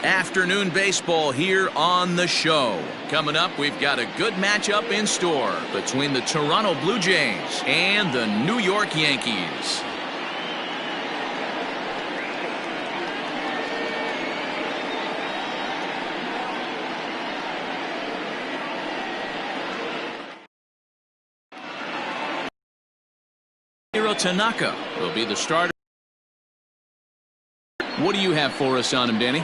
Afternoon baseball here on the show. Coming up, we've got a good matchup in store between the Toronto Blue Jays and the New York Yankees. Tanaka will be the starter. What do you have for us on him, Danny?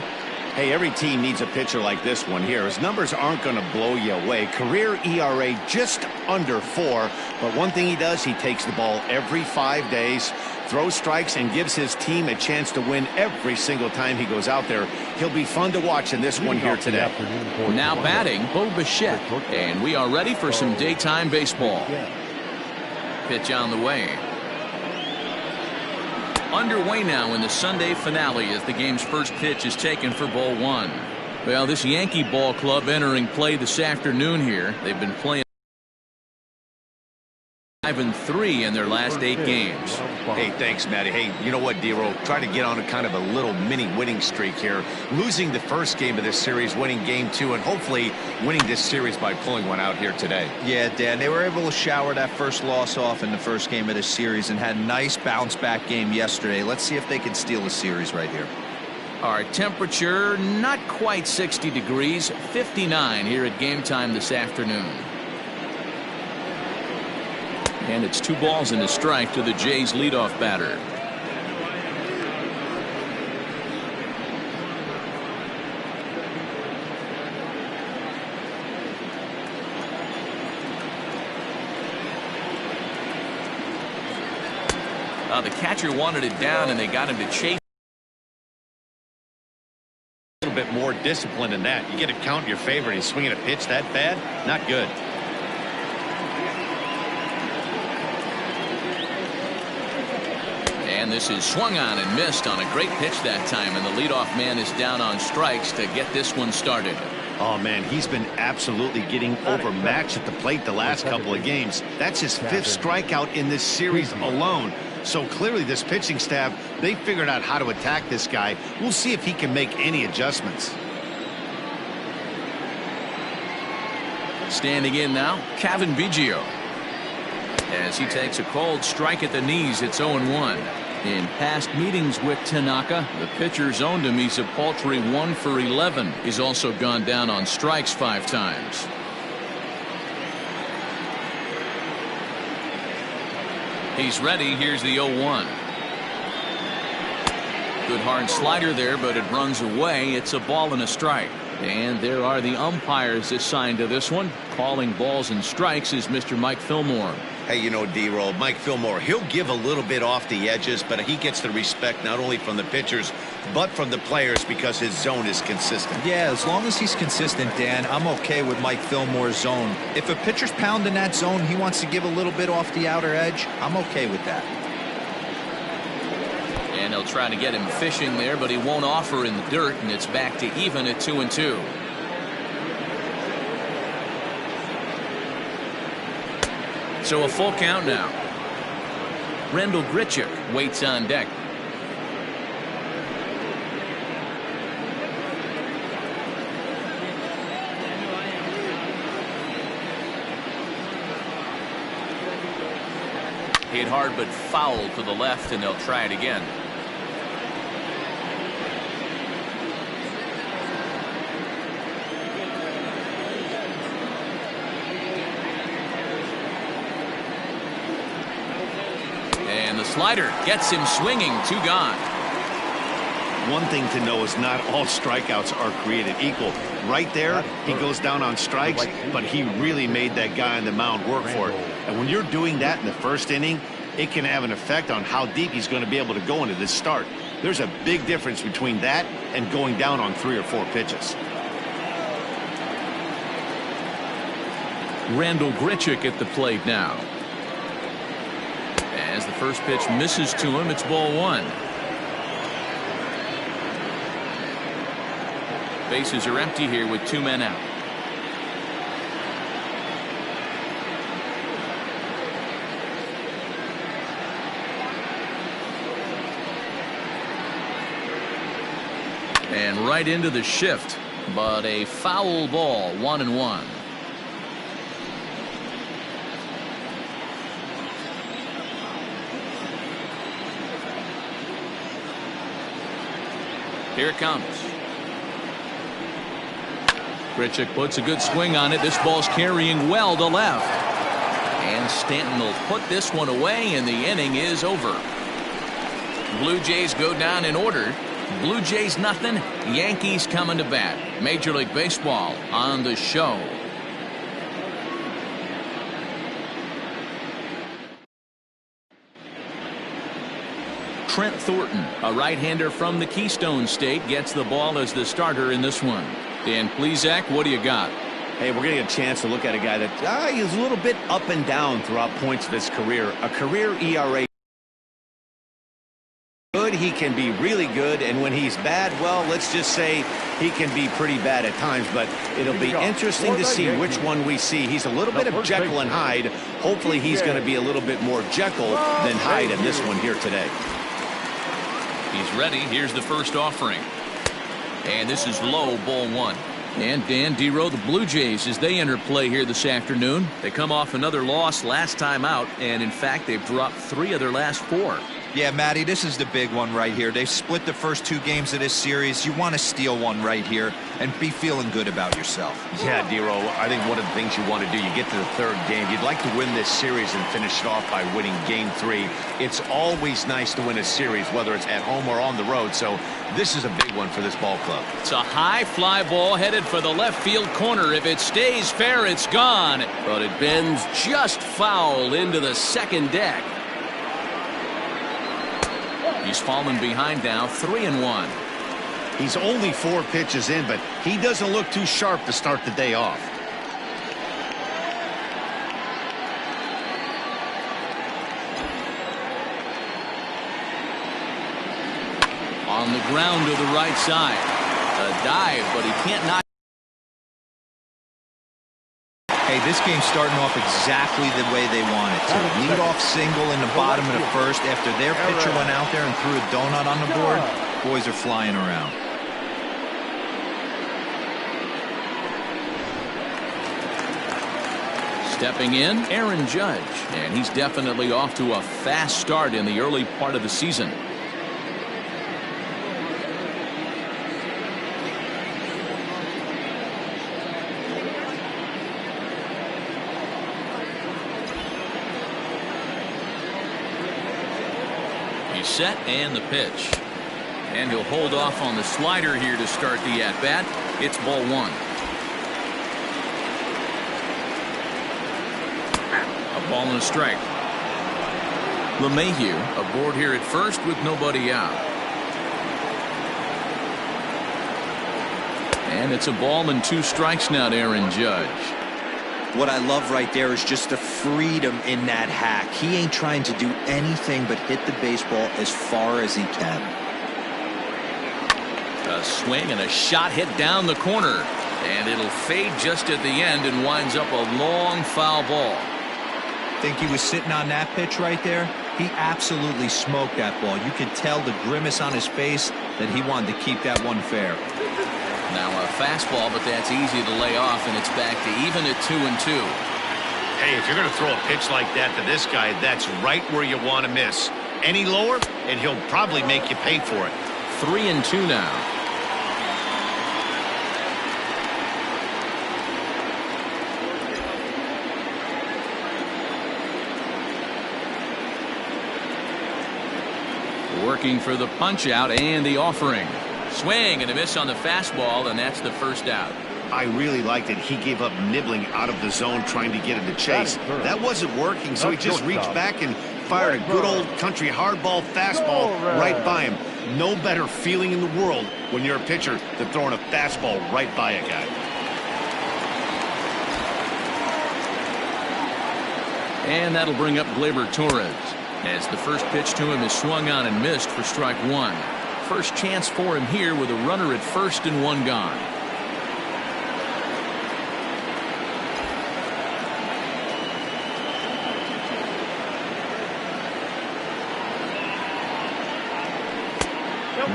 Hey, every team needs a pitcher like this one here. His numbers aren't going to blow you away. Career ERA just under 4. But one thing he does, he takes the ball every 5 days, throws strikes, and gives his team a chance to win every single time he goes out there. He'll be fun to watch in this one here today. Now batting, Bo Bichette. And we are ready for some daytime baseball. Pitch on the way. Underway now in the Sunday finale as the game's first pitch is taken for ball 1. Well, this Yankee ball club entering play this afternoon here. They've been playing 5-3 in their last 8 games. Hey, thanks, Matty. Hey, you know what, D-Roll? Try to get on a kind of a little mini winning streak here. Losing the first game of this series, winning game 2, and hopefully winning this series by pulling one out here today. Yeah, Dan, they were able to shower that first loss off in the first game of this series and had a nice bounce back game yesterday. Let's see if they can steal the series right here. Our temperature not quite 60 degrees, 59 here at game time this afternoon. And it's 2 balls and a strike to the Jays leadoff batter. The catcher wanted it down and they got him to chase. A little bit more discipline than that. You get a count in your favor and he's swinging a pitch that bad? Not good. And this is swung on and missed on a great pitch that time, and the leadoff man is down on strikes to get this one started. Oh, man, he's been absolutely getting overmatched at the plate the last couple of games. That's his 5th strikeout in this series alone. So clearly this pitching staff, they figured out how to attack this guy. We'll see if he can make any adjustments. Standing in now, Kevin Biggio. As he takes a cold strike at the knees, it's 0-1. In past meetings with Tanaka, the pitcher's owned him. He's a paltry 1 for 11. He's also gone down on strikes 5 times. He's ready. Here's the 0-1. Good hard slider there, but it runs away. It's a ball and a strike. And there are the umpires assigned to this one. Calling balls and strikes is Mr. Mike Fillmore. Hey, you know, D-Roll, Mike Fillmore, he'll give a little bit off the edges, but he gets the respect not only from the pitchers, but from the players because his zone is consistent. Yeah, as long as he's consistent, Dan, I'm okay with Mike Fillmore's zone. If a pitcher's pounding that zone, he wants to give a little bit off the outer edge, I'm okay with that. And they'll try to get him fishing there, but he won't offer in the dirt, and it's back to even at 2-2. So a full count now. Rendell Grichuk waits on deck. Hit hard but foul to the left, and they'll try it again. And the slider gets him swinging. 2 gone. One thing to know is not all strikeouts are created equal. Right there, he goes down on strikes, but he really made that guy on the mound work for it. And when you're doing that in the first inning, it can have an effect on how deep he's going to be able to go into this start. There's a big difference between that and going down on 3 or 4 pitches. Rendell Grichuk at the plate now. As the first pitch misses to him, it's ball 1. Bases are empty here with 2 men out. And him right into the shift, but a foul ball, 1-1. Here it comes. Grichuk puts a good swing on it. This ball's carrying well to left. And Stanton will put this one away, and the inning is over. Blue Jays go down in order. Blue Jays nothing. Yankees coming to bat. Major League Baseball on the show. Trent Thornton, a right-hander from the Keystone State, gets the ball as the starter in this one. Dan Plesac, what do you got? Hey, we're getting a chance to look at a guy that is a little bit up and down throughout points of his career. A career ERA. Good, he can be really good, and when he's bad, well, let's just say he can be pretty bad at times, but it'll be interesting to see which one we see. He's a little bit of Jekyll and Hyde. Hopefully he's going to be a little bit more Jekyll than Hyde in this one here today. He's ready. Here's the first offering. And this is low, ball 1. And Dan Dero, the Blue Jays, as they enter play here this afternoon. They come off another loss last time out, and in fact, they've dropped 3 of their last 4. Yeah, Matty, this is the big one right here. They've split the first 2 games of this series. You want to steal one right here and be feeling good about yourself. Yeah, Dero, I think one of the things you want to do, you get to the 3rd game, you'd like to win this series and finish it off by winning game 3. It's always nice to win a series, whether it's at home or on the road, so this is a big one for this ball club. It's a high fly ball headed for the left field corner. If it stays fair, it's gone, but it bends just foul into the second deck. He's fallen behind now, 3-1. He's only 4 pitches in, but he doesn't look too sharp to start the day off. On the ground to the right side. A dive, but he can't knock. Hey, this game's starting off exactly the way they want it to. Lead-off single in the bottom of the first after their pitcher went out there and threw a donut on the board. Boys are flying around. Stepping in, Aaron Judge, and he's definitely off to a fast start in the early part of the season. He's set, and the pitch. And he'll hold off on the slider here to start the at-bat. It's ball 1. A ball and a strike. LeMahieu aboard here at first with nobody out. And it's a ball and 2 strikes now to Aaron Judge. What I love right there is just the freedom in that hack. He ain't trying to do anything but hit the baseball as far as he can. A swing and a shot hit down the corner. And it'll fade just at the end and winds up a long foul ball. Think he was sitting on that pitch right there? He absolutely smoked that ball. You could tell the grimace on his face that he wanted to keep that one fair. Now a fastball, but that's easy to lay off, and it's back to even at 2-2. Hey, if you're going to throw a pitch like that to this guy, that's right where you want to miss. Any lower, and he'll probably make you pay for it. 3-2 now. Working for the punch out and the offering. Swing and a miss on the fastball, and that's the first out. I really liked it. He gave up nibbling out of the zone trying to get into chase. That wasn't working, so he just reached back and fired a good old country hardball fastball right by him. No better feeling in the world when you're a pitcher than throwing a fastball right by a guy. And that'll bring up Gleyber Torres, as the first pitch to him is swung on and missed for strike 1. First chance for him here with a runner at first and 1 gone.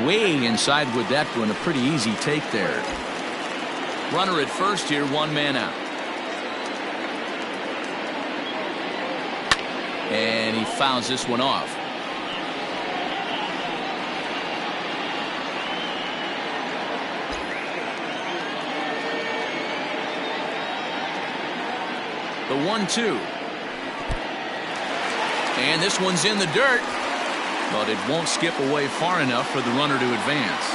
Way inside with that one. A pretty easy take there. Runner at first here, 1 man out. And he fouls this one off. The 1-2. And this one's in the dirt, but it won't skip away far enough for the runner to advance.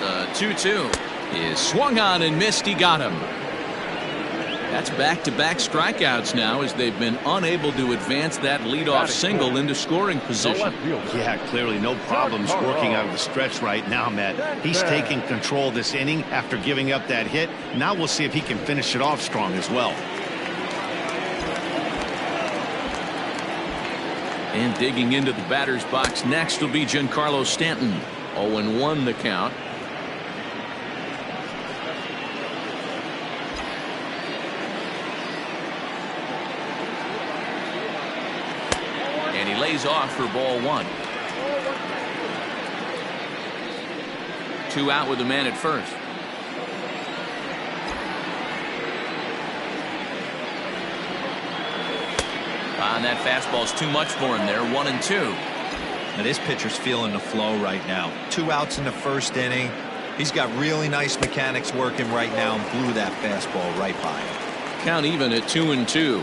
The 2-2 is swung on and missed. He got him. That's back-to-back strikeouts now, as they've been unable to advance that leadoff single into scoring position. Yeah, clearly no problems working out of the stretch right now, Matt. He's taking control of this inning after giving up that hit. Now we'll see if he can finish it off strong as well. And digging into the batter's box next will be Giancarlo Stanton. 0-1 the count. Lays off for ball 1. 2 out with the man at first. And that fastball's too much for him there. 1-2. Now this pitcher's feeling the flow right now. 2 outs in the first inning. He's got really nice mechanics working right now and blew that fastball right by him. Count even at 2-2.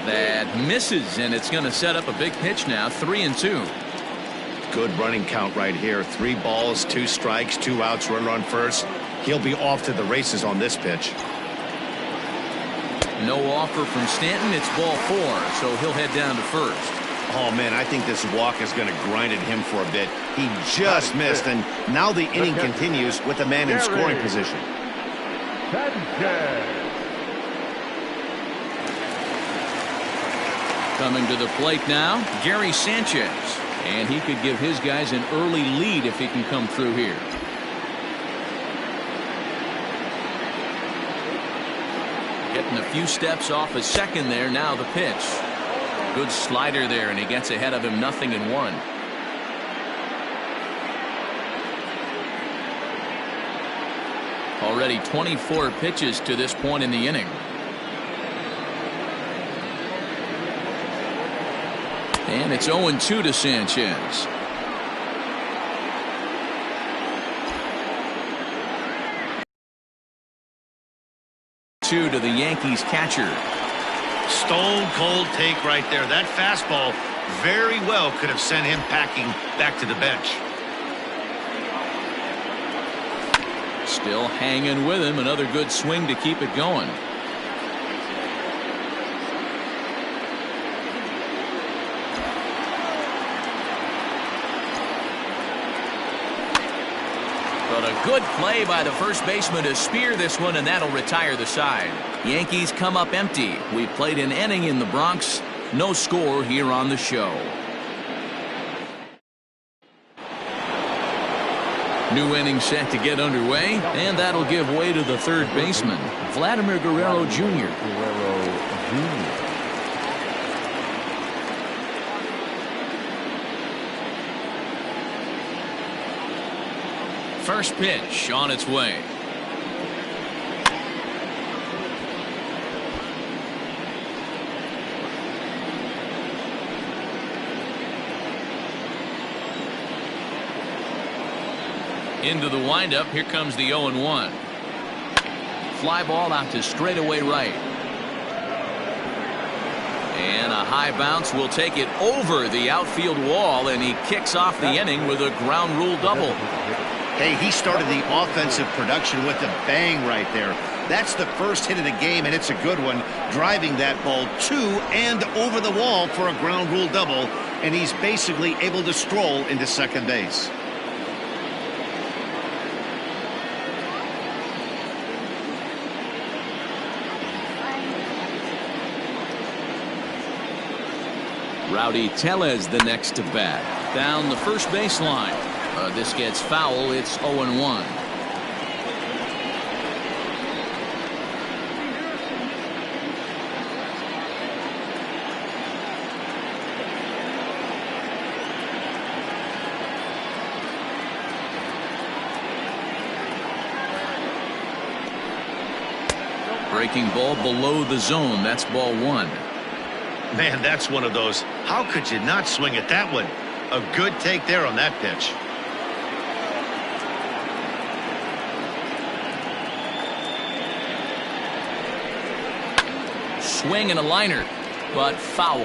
That misses, and it's going to set up a big pitch now. 3-2. Good running count right here. 3 balls, 2 strikes, 2 outs, runner on first. He'll be off to the races on this pitch. No offer from Stanton. It's ball 4, so he'll head down to first. Oh man, I think this walk is going to grind at him for a bit. He just missed, and now the inning continues with the man in scoring position. Coming to the plate now, Gary Sanchez. And he could give his guys an early lead if he can come through here. Getting a few steps off a second there. Now the pitch. Good slider there, and he gets ahead of him. 0-1. Already 24 pitches to this point in the inning. And it's 0-2 to Sanchez. To the Yankees catcher. Stone cold take right there. That fastball very well could have sent him packing back to the bench. Still hanging with him. Another good swing to keep it going. But a good play by the first baseman to spear this one, and that'll retire the side. Yankees come up empty. We played an inning in the Bronx. No score here on the show. New inning set to get underway, and that'll give way to the third baseman, Vladimir Guerrero Jr. First pitch on its way. Into the windup. Here comes the 0-1. Fly ball out to straightaway right. And a high bounce will take it over the outfield wall, and he kicks off the inning with a ground rule double. Hey, he started the offensive production with a bang right there. That's the first hit of the game, and it's a good one, driving that ball to and over the wall for a ground rule double, and he's basically able to stroll into second base. Rowdy Tellez the next to bat. Down the first baseline. This gets foul. It's 0-1. Breaking ball below the zone. That's ball one. Man, that's one of those. How could you not swing at that one? A good take there on that pitch. Swing and a liner, but foul.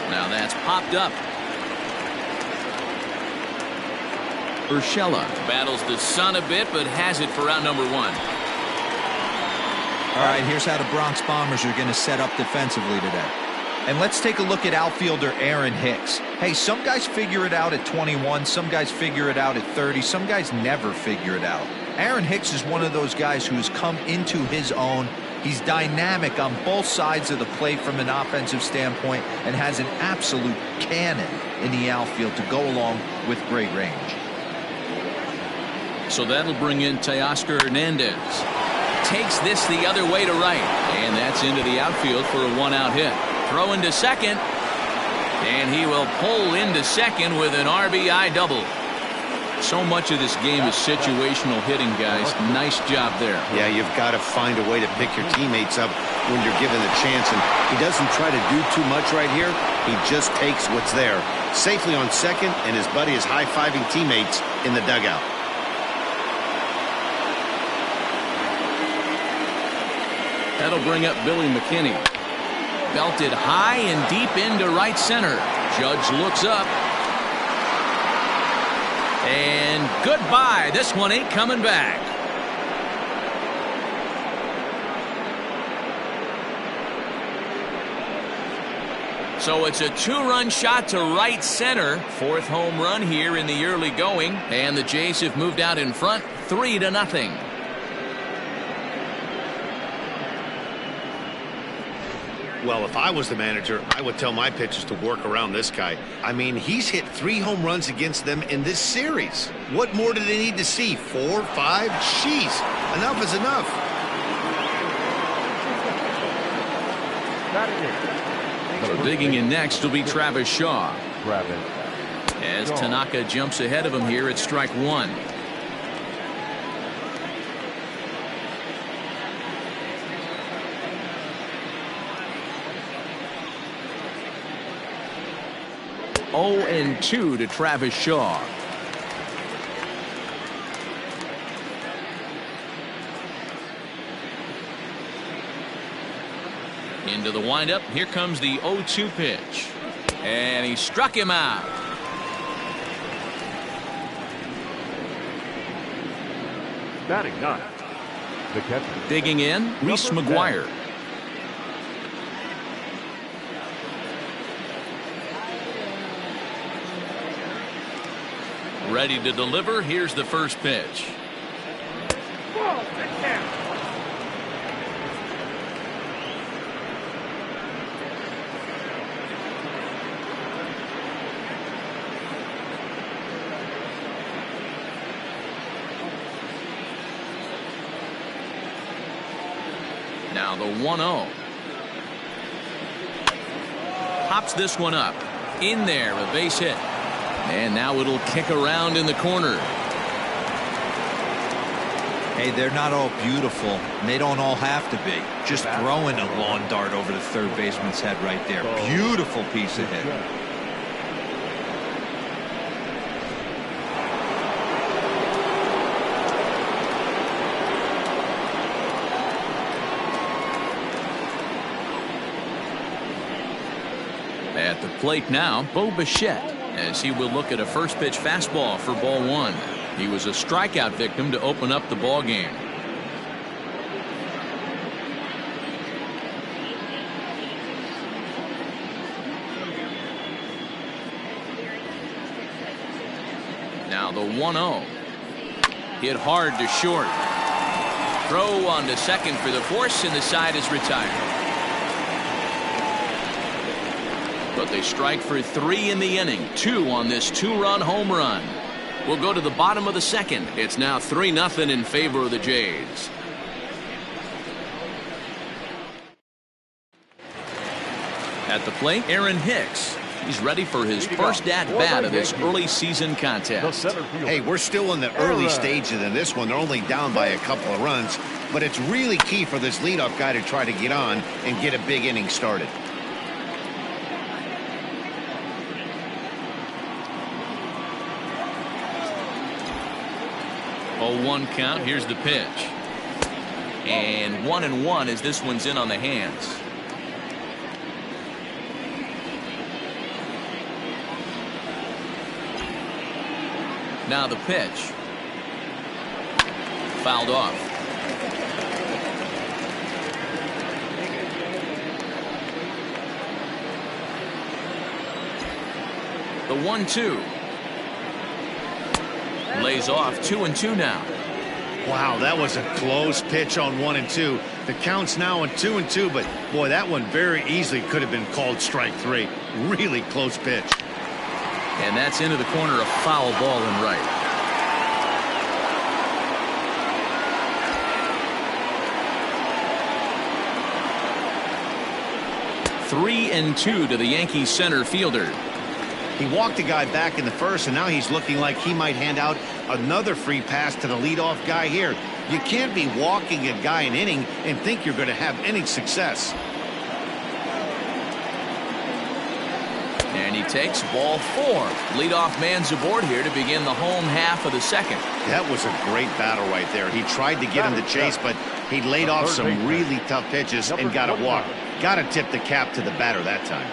Now that's popped up. Urshela battles the sun a bit, but has it for out number one. All right, here's how the Bronx Bombers are going to set up defensively today. And let's take a look at outfielder Aaron Hicks. Hey, some guys figure it out at 21, some guys figure it out at 30, some guys never figure it out. Aaron Hicks is one of those guys who has come into his own. He's dynamic on both sides of the plate from an offensive standpoint and has an absolute cannon in the outfield to go along with great range. So that'll bring in Teoscar Hernandez. Takes this the other way to right. And that's into the outfield for a one-out hit. Throw into second. And he will pull into second with an RBI double. So much of this game is situational hitting, guys. Nice job there. Yeah, you've got to find a way to pick your teammates up when you're given the chance. And he doesn't try to do too much right here. He just takes what's there. Safely on second, and his buddy is high-fiving teammates in the dugout. That'll bring up Billy McKinney. Belted high and deep into right center. Judge looks up. And goodbye. This one ain't coming back. So it's a two-run shot to right center. Fourth home run here in the early going. And the Jays have moved out in front 3-0. Well, if I was the manager, I would tell my pitchers to work around this guy. I mean, he's hit 3 home runs against them in this series. What more do they need to see? 4, 5? Jeez, enough is enough. So digging in next will be Travis Shaw. As Tanaka jumps ahead of him here at strike one. Oh, and 2 to Travis Shaw. Into the windup. Here comes the 0-2 pitch. And he struck him out. Batting 9. The catcher. Digging in, Reese McGuire. Ready to deliver. Here's the first pitch. Now the 1-0. Pops this one up. In there, a base hit. And now it'll kick around in the corner. Hey, they're not all beautiful, and they don't all have to be. Just throwing a lawn dart over the third baseman's head right there. Beautiful piece of hit. At the plate now, Bo Bichette, as he will look at a first pitch fastball for ball one. He was a strikeout victim to open up the ball game. the 1-0. Hit hard to short. Throw on to second for the force, and the side is retired. But they strike for 3 in the inning. 2 on this 2-run home run. We'll go to the bottom of the second. It's now 3-0 in favor of the Jays. At the plate, Aaron Hicks. He's ready for his first at-bat of this early season contest. Hey, we're still in the early stages of this one. They're only down by a couple of runs, but it's really key for this leadoff guy to try to get on and get a big inning started. 0-1 count. Here's the pitch. And 1-1 as this one's in on the hands. Now the pitch. Fouled off. The 1-2. Lays off. 2-2 now. Wow, that was a close pitch on 1-2. The count's now on 2-2, but boy, that one very easily could have been called strike 3. Really close pitch. And that's into the corner, a foul ball and right. 3-2 to the Yankees center fielder. He walked a guy back in the first, and now he's looking like he might hand out another free pass to the leadoff guy here. You can't be walking a guy an inning and think you're going to have any success. And he takes ball 4. Leadoff man's aboard here to begin the home half of the second. That was a great battle right there. He tried to get him to chase, but he laid off some really tough pitches and got a walk. Got to tip the cap to the batter that time.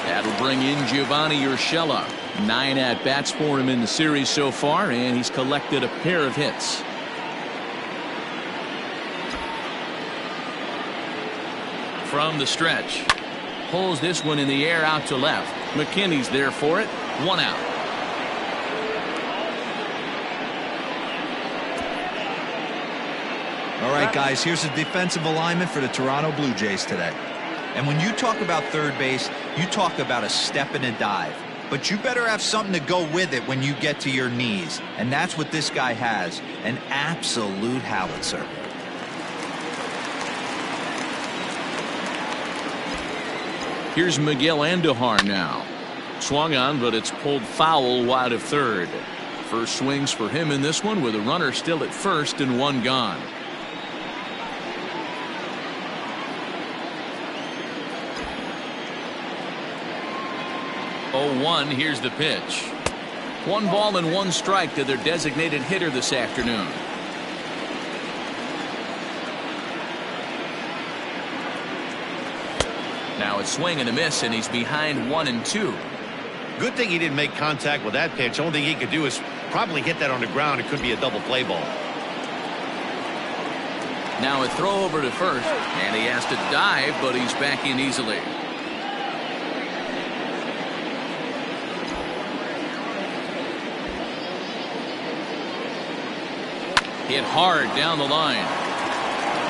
That'll bring in Giovanni Urshela. 9 at-bats for him in the series so far, and he's collected a pair of hits. From the stretch. Pulls this one in the air out to left. McKinney's there for it. 1 out. All right, guys, here's the defensive alignment for the Toronto Blue Jays today. And when you talk about third base, you talk about a step and a dive. But you better have something to go with it when you get to your knees. And that's what this guy has. An absolute howitzer. Here's Miguel Andujar now. Swung on, but it's pulled foul wide of third. First swings for him in this one with a runner still at first and 1 gone. Oh, 1. Here's the pitch. 1 ball and 1 strike to their designated hitter this afternoon. Now it's swing and a miss, and he's behind 1-2. Good thing he didn't make contact with that pitch. Only thing he could do is probably hit that on the ground. It could be a double play ball. Now a throw over to first, and he has to dive, but he's back in easily. Hit hard down the line.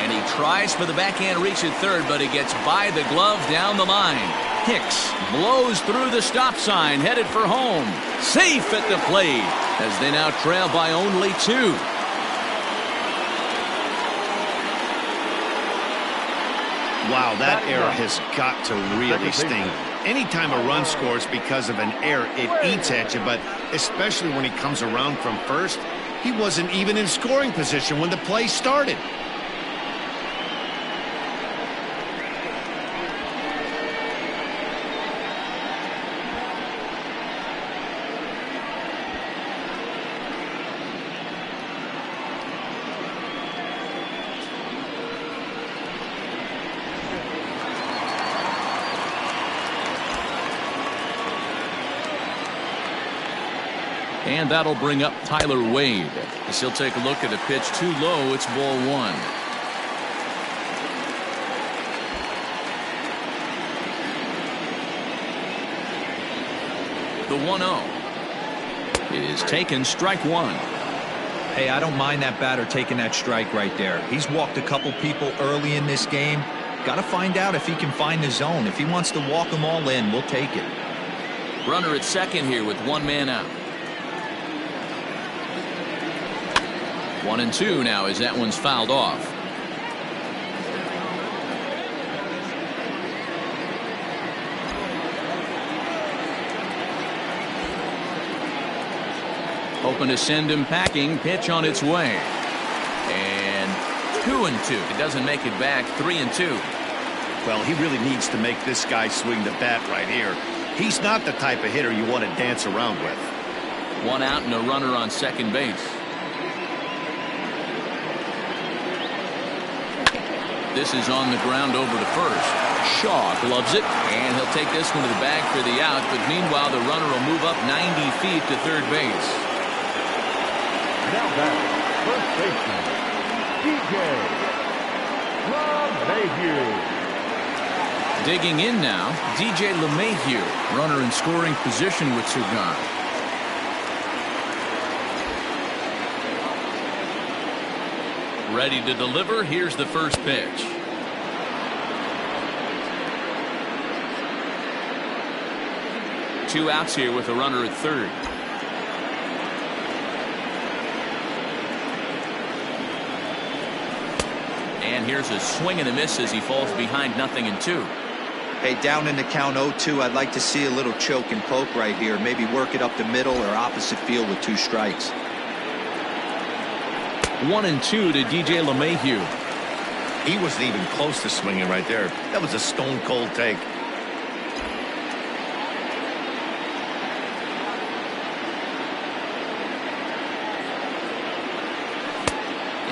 And he tries for the backhand reach at third, but he gets by the glove down the line. Hicks blows through the stop sign, headed for home. Safe at the plate, as they now trail by only 2. Wow, that error has got to really sting. Anytime a run scores because of an error, it eats at you, but especially when he comes around from first, he wasn't even in scoring position when the play started. And that'll bring up Tyler Wade. As he'll take a look at a pitch too low. It's ball 1. The 1-0 is taken, strike one. Hey, I don't mind that batter taking that strike right there. He's walked a couple people early in this game. Got to find out if he can find the zone. If he wants to walk them all in, we'll take it. Runner at second here with one man out. 1-2 now as that one's fouled off. Hoping to send him packing. Pitch on its way. And 2-2. It doesn't make it back. 3-2. Well, he really needs to make this guy swing the bat right here. He's not the type of hitter you want to dance around with. One out and a runner on second base. This is on the ground over to first. Shaw gloves it, and he'll take this one to the bag for the out. But meanwhile, the runner will move up 90 feet to third base. Now back, first baseman, DJ LeMahieu. Digging in now, DJ LeMahieu, runner in scoring position with two gone. Ready to deliver. Here's the first pitch. Two outs here with a runner at third. And here's a swing and a miss as he falls behind 0-2. Hey, down in the count 0-2, I'd like to see a little choke and poke right here. Maybe work it up the middle or opposite field with two strikes. 1-2 to DJ LeMahieu. He wasn't even close to swinging right there. That was a stone cold take.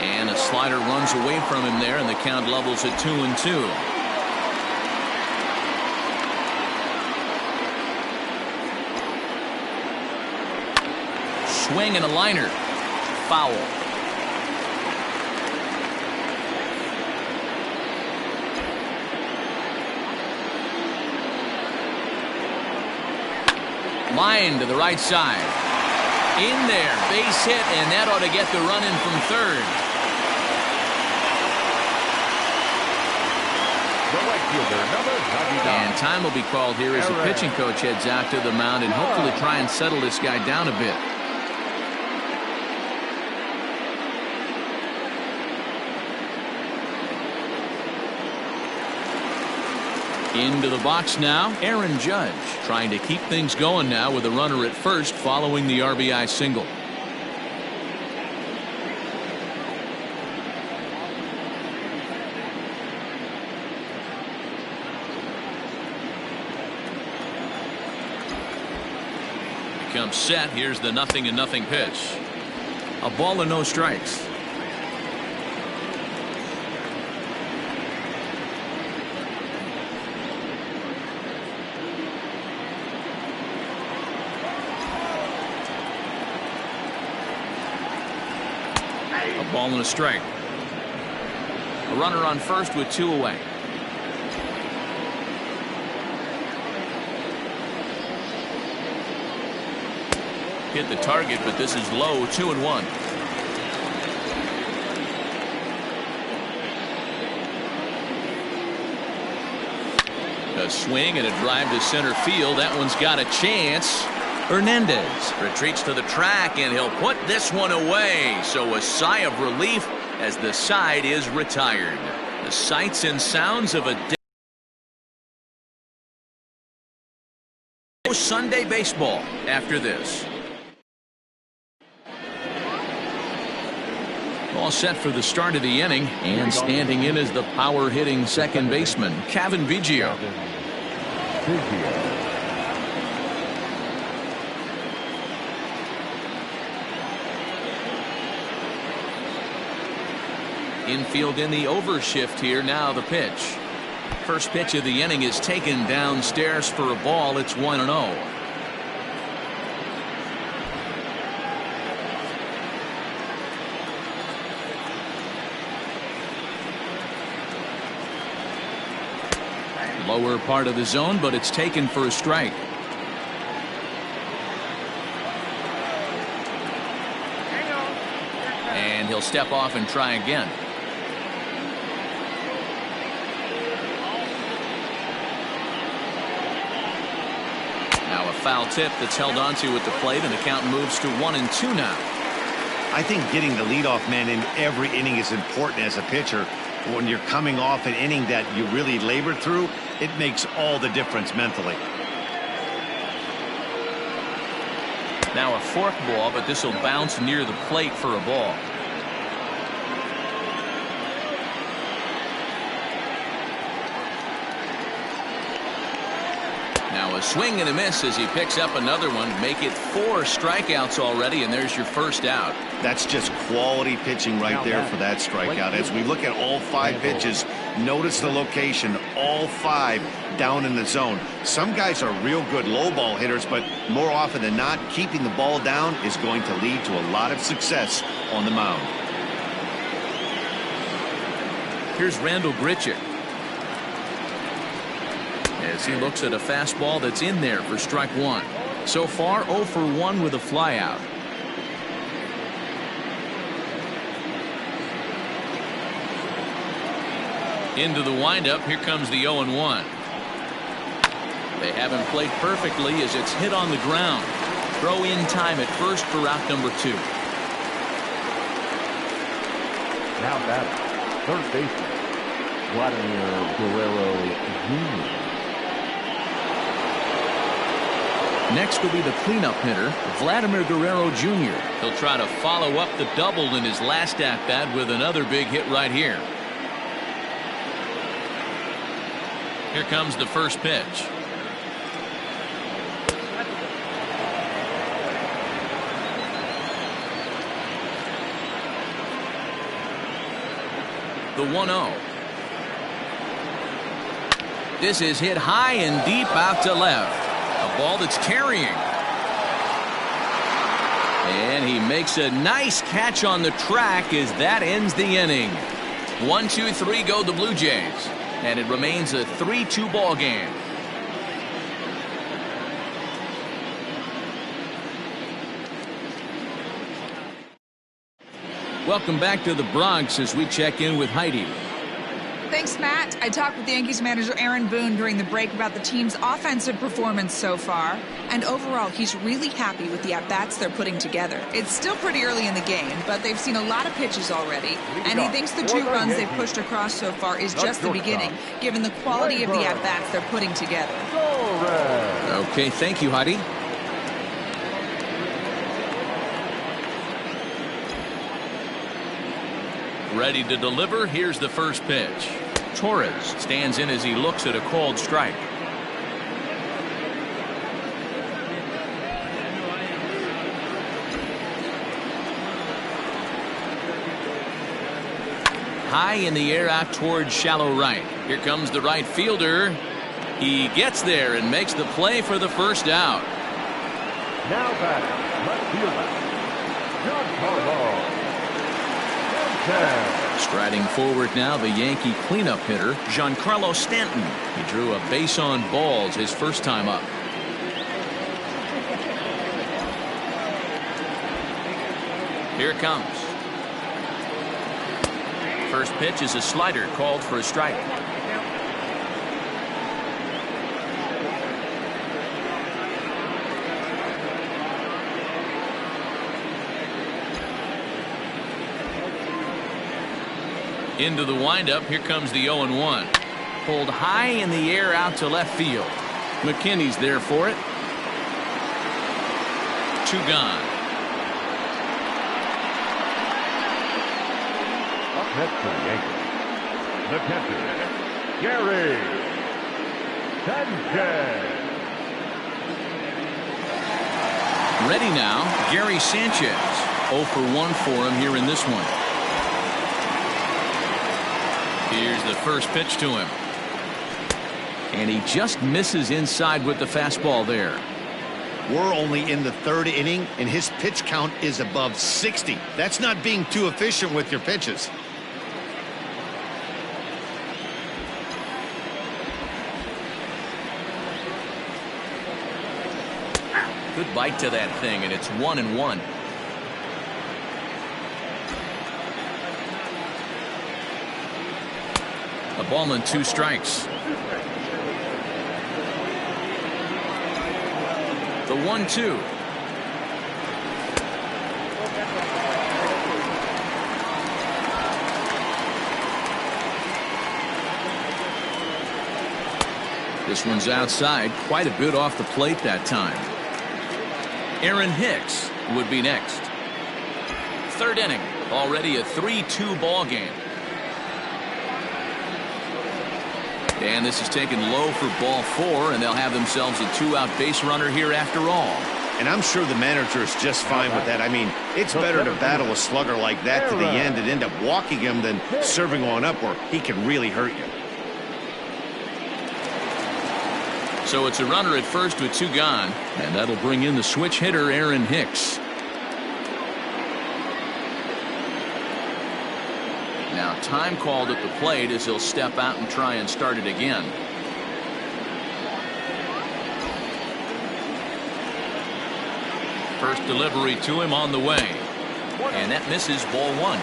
And a slider runs away from him there, and the count levels at 2-2. Swing and a liner. Foul. Line to the right side. In there. Base hit, and that ought to get the run in from third. And time will be called here as the pitching coach heads out to the mound and hopefully try and settle this guy down a bit. Into the box now, Aaron Judge trying to keep things going now with a runner at first following the RBI single. Comes set. Here's the 0-0 pitch. A ball and no strikes. A ball and a strike. A runner on first with two away. Hit the target, but this is low. 2-1. A swing and a drive to center field. That one's got a chance. Hernandez retreats to the track, and he'll put this one away. So a sigh of relief as the side is retired. The sights and sounds of a Sunday baseball after this. All set for the start of the inning, and standing in as the power hitting second baseman, Cavan Biggio. Infield in the overshift here. Now the pitch. First pitch of the inning is taken downstairs for a ball. It's 1-0. Lower part of the zone, but it's taken for a strike. And he'll step off and try again. Now a foul tip that's held onto at the plate, and the count moves to 1-2 now. I think getting the leadoff man in every inning is important as a pitcher. When you're coming off an inning that you really labored through, it makes all the difference mentally. Now a fork ball, but this will bounce near the plate for a ball. Now a swing and a miss as he picks up another one. Make it 4 strikeouts already, and there's your first out. That's just quality pitching right there for that strikeout. As we look at all 5 pitches, notice the location, all 5 down in the zone. Some guys are real good low ball hitters, but more often than not, keeping the ball down is going to lead to a lot of success on the mound. Here's Randall Grichuk as he looks at a fastball that's in there for strike 1. So far 0 for 1 with a flyout. Into the windup. Here comes the 0-1. They haven't played perfectly as it's hit on the ground. Throw in time at first for out number 2. Now batting, third baseman, Vladimir Guerrero Jr. Next will be the cleanup hitter, Vladimir Guerrero Jr. He'll try to follow up the double in his last at-bat with another big hit right here. Here comes the first pitch. The 1-0. This is hit high and deep out to left. A ball that's carrying. And he makes a nice catch on the track as that ends the inning. 1-2-3 go the Blue Jays. And it remains a 3-2 ball game. Welcome back to the Bronx as we check in with Heidi. Thanks, Matt. I talked with the Yankees manager Aaron Boone during the break about the team's offensive performance so far. And overall, he's really happy with the at-bats they're putting together. It's still pretty early in the game, but they've seen a lot of pitches already. And he thinks the 2 runs they've pushed across so far is just the beginning, given the quality of the at-bats they're putting together. Okay, thank you, Heidi. Ready to deliver. Here's the first pitch. Torres stands in as he looks at a called strike. High in the air out towards shallow right. Here comes the right fielder. He gets there and makes the play for the first out. Now batting, left fielder, John Carlo. Striding forward now, the Yankee cleanup hitter, Giancarlo Stanton. He drew a base on balls his first time up. Here it comes. First pitch is a slider called for a strike. Into the windup. Here comes the 0-1. Pulled high in the air out to left field. McKinney's there for it. 2 gone. Up next for the Yankees, the catcher, Gary Sanchez. Ready now, Gary Sanchez. 0 for 1 for him here in this one. Here's the first pitch to him. And he just misses inside with the fastball there. We're only in the 3rd inning, and his pitch count is above 60. That's not being too efficient with your pitches. Good bite to that thing, and it's 1-1. A ball and 2 strikes. The 1-2. This one's outside, quite a bit off the plate that time. Aaron Hicks would be next. 3rd inning, already a 3-2 ball game. And this is taken low for ball 4, and they'll have themselves a 2-out base runner here after all. And I'm sure the manager is just fine with that. I mean, it's better to battle a slugger like that to the end and end up walking him than serving one up where he can really hurt you. So it's a runner at first with 2 gone, and that'll bring in the switch hitter Aaron Hicks. Now time called at the plate as he'll step out and try and start it again. First delivery to him on the way, and that misses ball 1.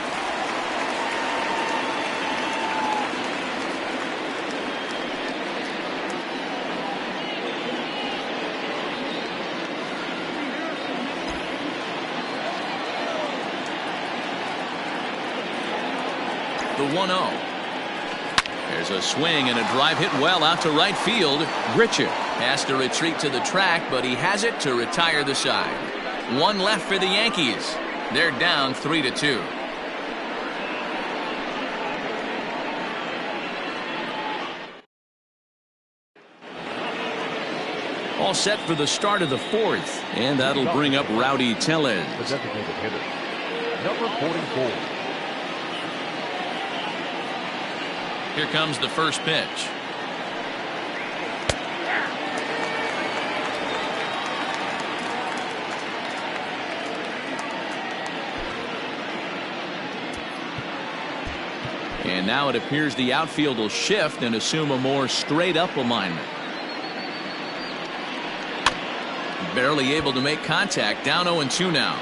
The 1-0. There's a swing and a drive hit well out to right field. Gritchett has to retreat to the track, but he has it to retire the side. 1 left for the Yankees. They're down 3-2. All set for the start of the 4th, and that'll bring up Rowdy Tellez. The designated hitter, number 44. Here comes the first pitch. And now it appears the outfield will shift and assume a more straight up alignment. Barely able to make contact. Down 0-2 now.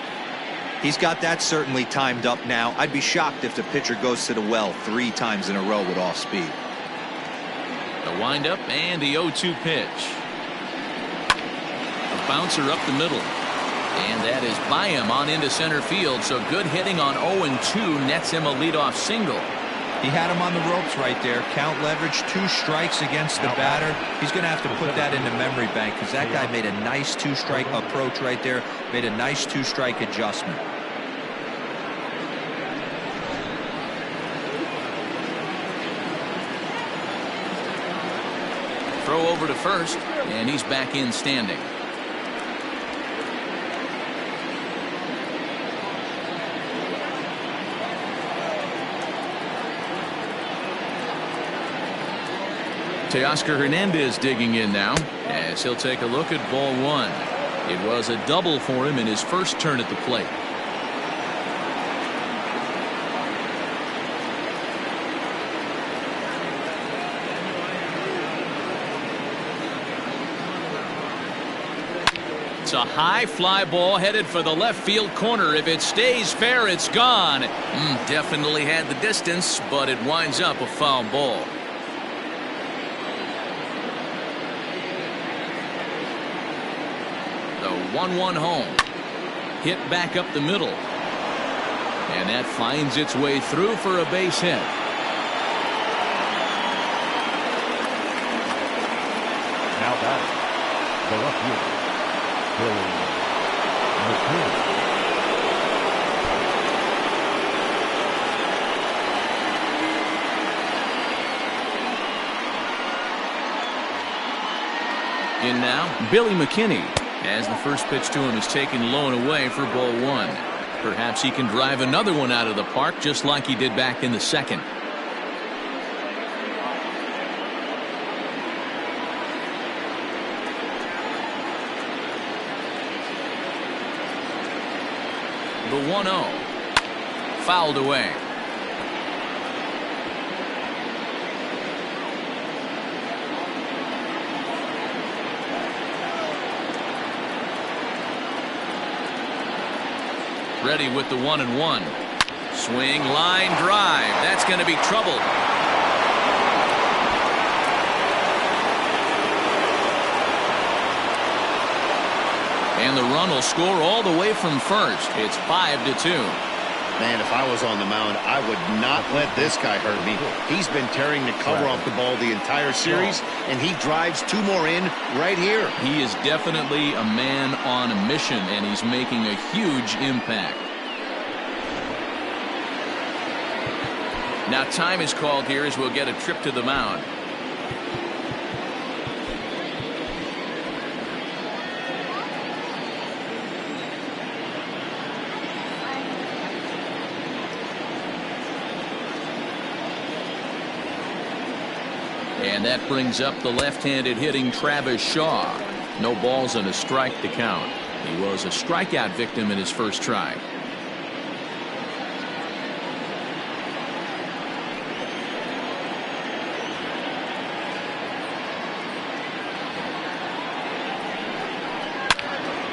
He's got that certainly timed up now. I'd be shocked if the pitcher goes to the well 3 times in a row with off speed. The windup and the 0-2 pitch. A bouncer up the middle. And that is by him on into center field. So good hitting on 0-2 nets him a leadoff single. He had him on the ropes right there. Count leverage, 2 strikes against the batter. He's going to have to put that in the memory bank because that guy made a nice 2-strike approach right there. Made a nice 2-strike adjustment. Throw over to first, and he's back in standing. Teoscar Hernandez digging in now as he'll take a look at ball 1. It was a double for him in his first turn at the plate. It's a high fly ball headed for the left field corner. If it stays fair, it's gone. Definitely had the distance, but it winds up a foul ball. The 1-1 home. Hit back up the middle. And that finds its way through for a base hit. Now batting, the left fielder, Billy McKinney. In now, Billy McKinney, as the first pitch to him is taken low and away for ball 1. Perhaps he can drive another one out of the park just like he did back in the second. The 1-0 fouled away. Ready with the 1-1. Swing, line drive. That's going to be trouble. And the run will score all the way from first. It's 5-2. Man, if I was on the mound, I would not let this guy hurt me. He's been tearing the cover off the ball the entire series, and he drives 2 more in right here. He is definitely a man on a mission, and he's making a huge impact. Now time is called here as we'll get a trip to the mound. And that brings up the left-handed hitting Travis Shaw. No balls and a strike to count. He was a strikeout victim in his first try.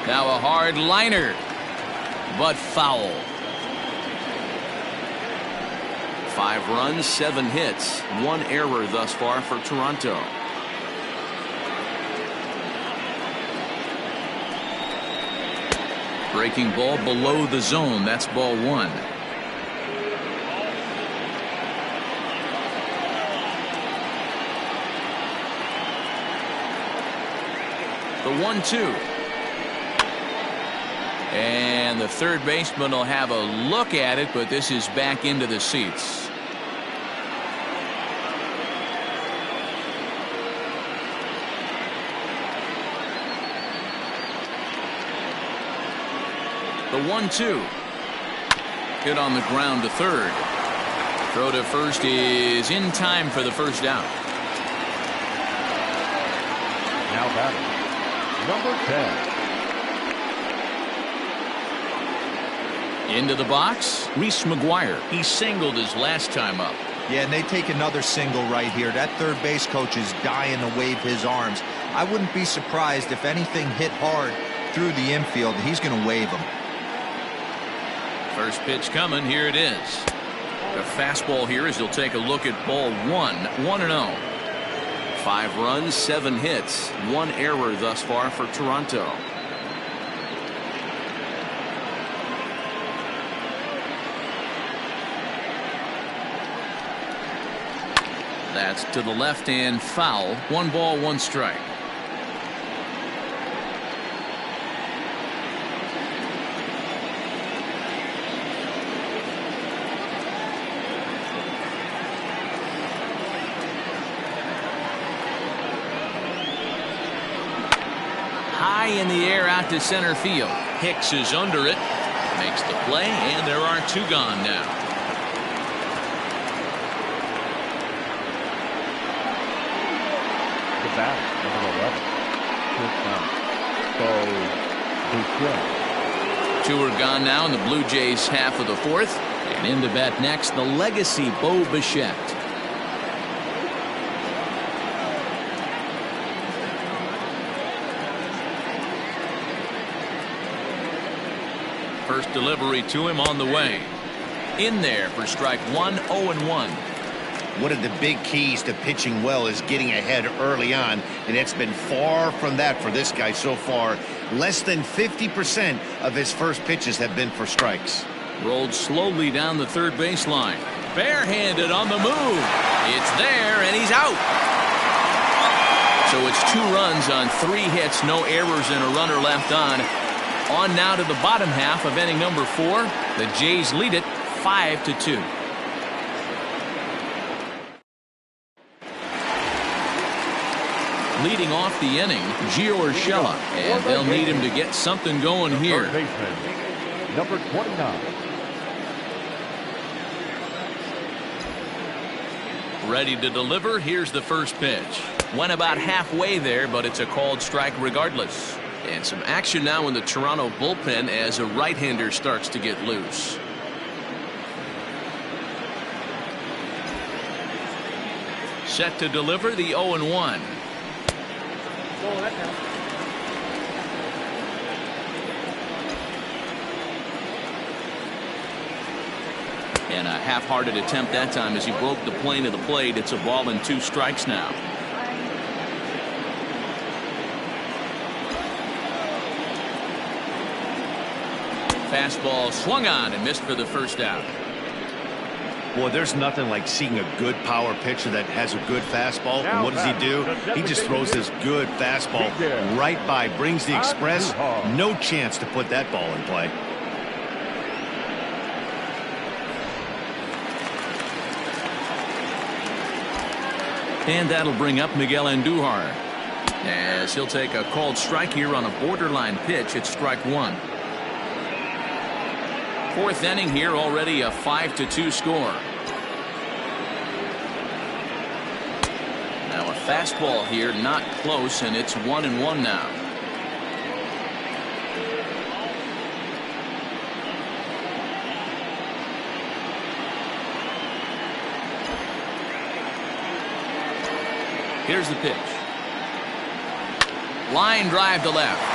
Now a hard liner, but foul. 5 runs, 7 hits, 1 error thus far for Toronto. Breaking ball below the zone. That's ball 1. The 1-2. And the third baseman will have a look at it, but this is back into the seats. The 1-2. Hit on the ground to third. Throw to first is in time for the first out. Now batting, number 10. Into the box, Reese McGuire. He singled his last time up. Yeah, and they take another single right here. That third base coach is dying to wave his arms. I wouldn't be surprised if anything hit hard through the infield. He's going to wave them. First pitch coming. Here it is. A fastball here as he'll take a look at ball 1. 1-0. 5 runs, 7 hits, 1 error thus far for Toronto. That's to the left and foul. 1 ball, 1 strike. High in the air out to center field. Hicks is under it. Makes the play, and there are 2 gone now. Bat, number 11. 2 are gone now in the Blue Jays half of the 4th. And in to bat next, the legacy Bo Bichette. First delivery to him on the way. In there for strike 1, 0-1. One of the big keys to pitching well is getting ahead early on, and it's been far from that for this guy so far. Less than 50% of his first pitches have been for strikes. Rolled slowly down the third baseline. Barehanded on the move. It's there, and he's out. So it's 2 runs on 3 hits, no errors, and a runner left on. On now to the bottom half of inning number 4. The Jays lead it 5-2. Leading off the inning, Gio Urshela, and they'll need him to get something going here. Third baseman, number 29. Ready to deliver. Here's the first pitch. Went about halfway there, but it's a called strike regardless. And some action now in the Toronto bullpen as a right-hander starts to get loose. Set to deliver the 0-1. And a half-hearted attempt that time as he broke the plane of the plate. It's a ball and 2 strikes now. fastball swung on and missed for the first out. Boy, there's nothing like seeing a good power pitcher that has a good fastball. And what does he do? He just throws this good fastball right by, brings the express. No chance to put that ball in play. And that'll bring up Miguel Andujar, as he'll take a called strike here on a borderline pitch at strike one. Fourth inning here, already a 5-2 score. Now a fastball here, not close, and it's 1-1 now. Here's the pitch. Line drive to left.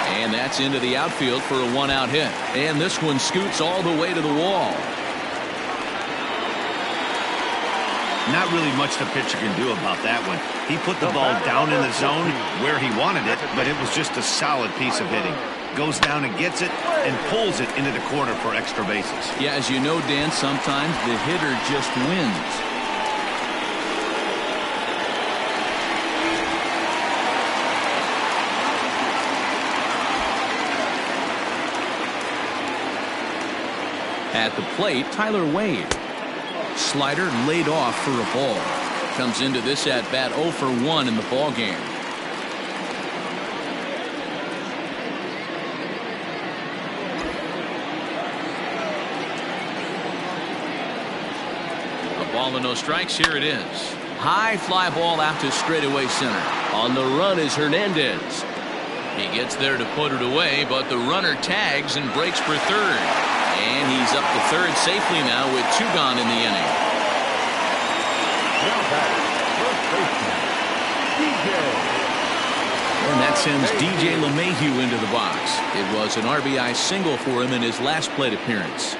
And that's into the outfield for a one-out hit. And this one scoots all the way to the wall. Not really much the pitcher can do about that one. He put the ball down in the zone where he wanted it, but it was just a solid piece of hitting. Goes down and gets it and pulls it into the corner for extra bases. Yeah, as you know, Dan, sometimes the hitter just wins. At the plate, Tyler Wade. Slider laid off for a ball. Comes into this at bat 0 for 1 in the ball game. A ball and no strikes. Here it is. High fly ball out to straightaway center. On the run is Hernandez. He gets there to put it away, but the runner tags and breaks for third. And he's up to third safely now with 2 gone in the inning. And that sends DJ LeMahieu into the box. It was an RBI single for him in his last plate appearance.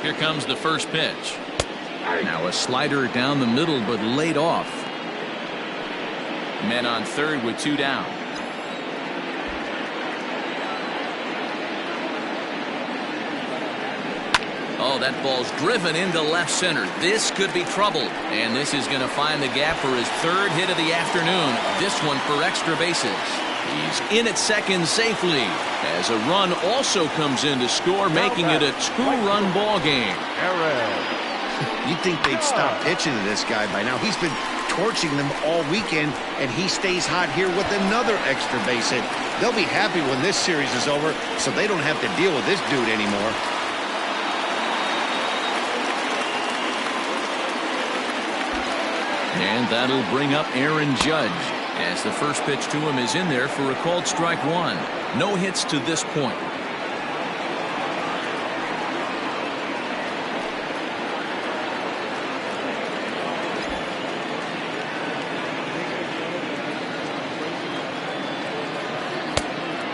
Here comes the first pitch. Now a slider down the middle, but laid off. Men on third with 2 down. Oh, that ball's driven into left center. This could be trouble. And this is going to find the gap for his third hit of the afternoon. This one for extra bases. He's in at second safely, as a run also comes in to score, making it a 2-run ball game. You'd think they'd stop pitching to this guy by now. He's been torching them all weekend, and he stays hot here with another extra base hit. They'll be happy when this series is over, so they don't have to deal with this dude anymore. And that'll bring up Aaron Judge, as the first pitch to him is in there for a called strike one. No hits to this point.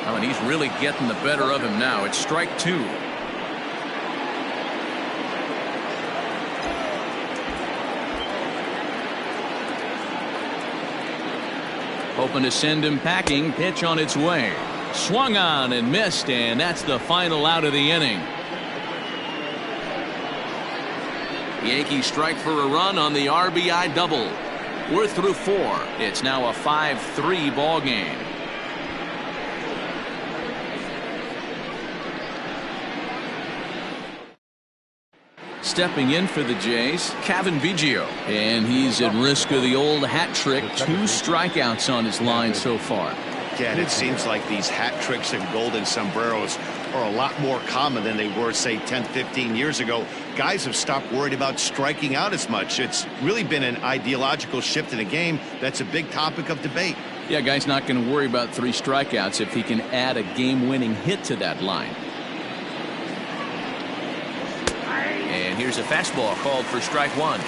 Oh, and he's really getting the better of him now. It's strike 2. Hoping to send him packing. Pitch on its way. Swung on and missed, and that's the final out of the inning. Yankees strike for a run on the RBI double. We're through 4. It's now a 5-3 ball game. Stepping in for the Jays, Cavan Biggio, and he's at risk of the old hat trick. 2 strikeouts on his line so far. Yeah, and it seems like these hat tricks and golden sombreros are a lot more common than they were, say, 10, 15 years ago. Guys have stopped worried about striking out as much. It's really been an ideological shift in the game that's a big topic of debate. Yeah, guy's not going to worry about 3 strikeouts if he can add a game-winning hit to that line. And here's a fastball called for strike 1.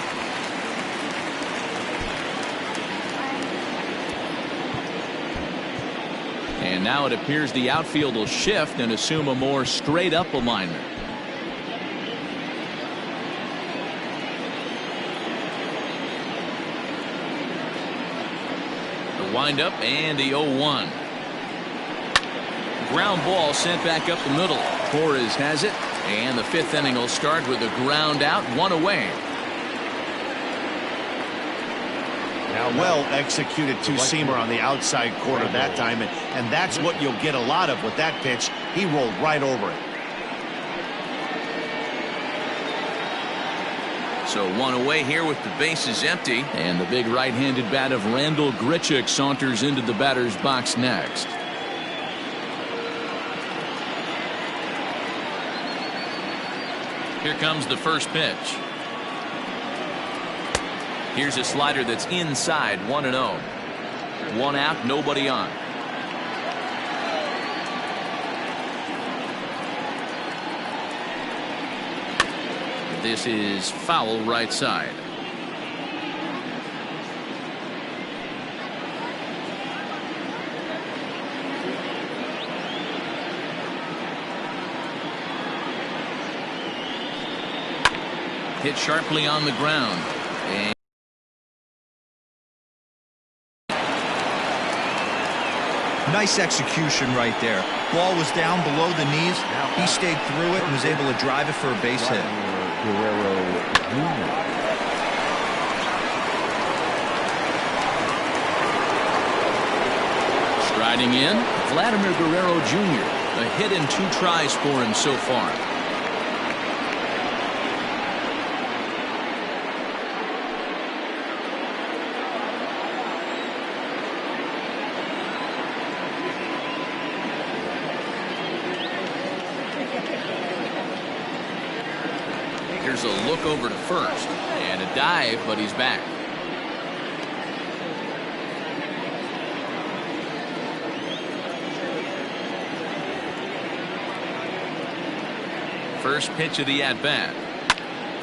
And now it appears the outfield will shift and assume a more straight up alignment. The Windup and the 0-1. Ground ball sent back up the middle. Torres has it, and the 5th inning will start with a ground out, 1 away. Well executed two-seamer on the outside corner that time, and that's what you'll get a lot of with that pitch. He rolled right over it. So 1 away here with the bases empty, and the big right-handed bat of Randal Grichuk saunters into the batter's box next. Here comes the first pitch. Here's a slider that's inside, 1-0. 1 out, nobody on. This is foul right side. Hit sharply on the ground. And nice execution right there. Ball was down below the knees. He stayed through it and was able to drive it for a base hit. striding in, Vladimir Guerrero Jr. A hit in 2 tries for him so far. Here's a look over to first and a dive, but he's back. First pitch of the at-bat.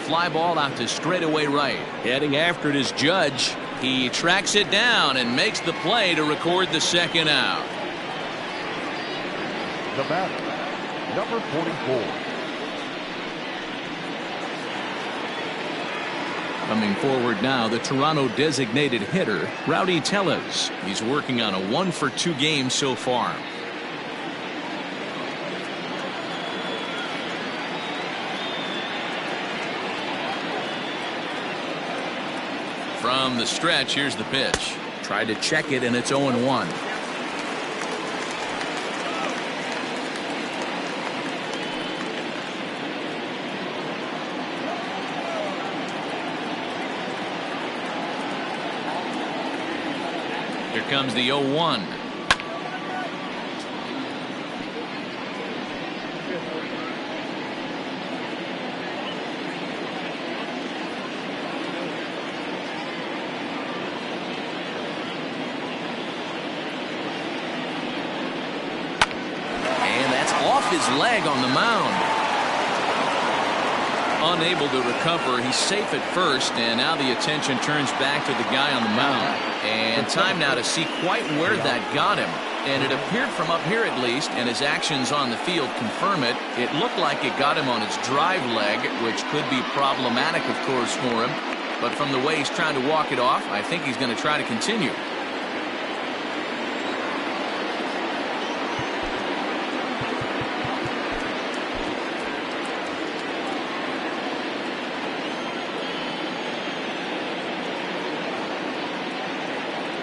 Fly ball out to straightaway right. Heading after it is Judge. He tracks it down and makes the play to record the second out. The batter, number 44. Coming forward now, the Toronto designated hitter, Rowdy Tellez. He's working on a 1-for-2 game so far. From the stretch, here's the pitch. Tried to check it, and it's 0-1. Here comes the 0-1. And that's off his leg on the mound. Unable to recover. He's safe at first, and now the attention turns back to the guy on the mound. And time now to see quite where that got him. And it appeared from up here at least, and his actions on the field confirm it. It looked like it got him on his drive leg, which could be problematic, of course, for him. But from the way he's trying to walk it off, I think he's going to try to continue.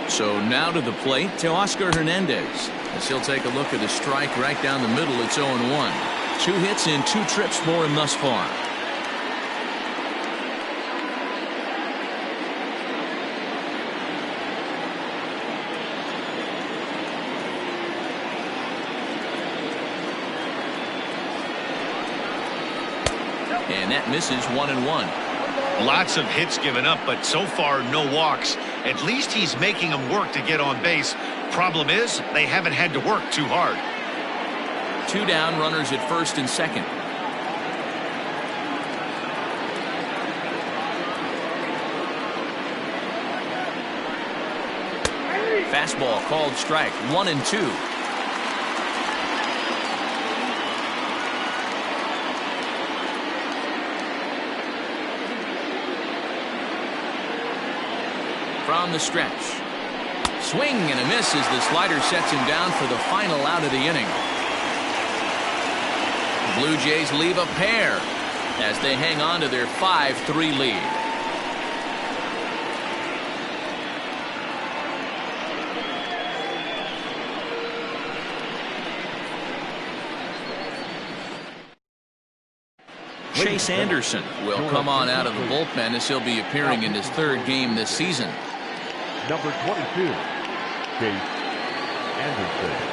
So now to the plate, Teoscar Hernandez, as he'll take a look at a strike right down the middle. It's 0-1. 2 hits in 2 trips for him thus far. And that misses 1-1. Lots of hits given up, but so far no walks. At least he's making them work to get on base. Problem is, they haven't had to work too hard. 2 down, runners at first and second. Fastball called strike, 1-2. From the stretch. swing and a miss as the slider sets him down for the final out of the inning. Blue Jays leave a pair as they hang on to their 5-3 lead. Chase Anderson will come on out of the bullpen as he'll be appearing in his 3rd game this season. Number 22, Chase Anderson.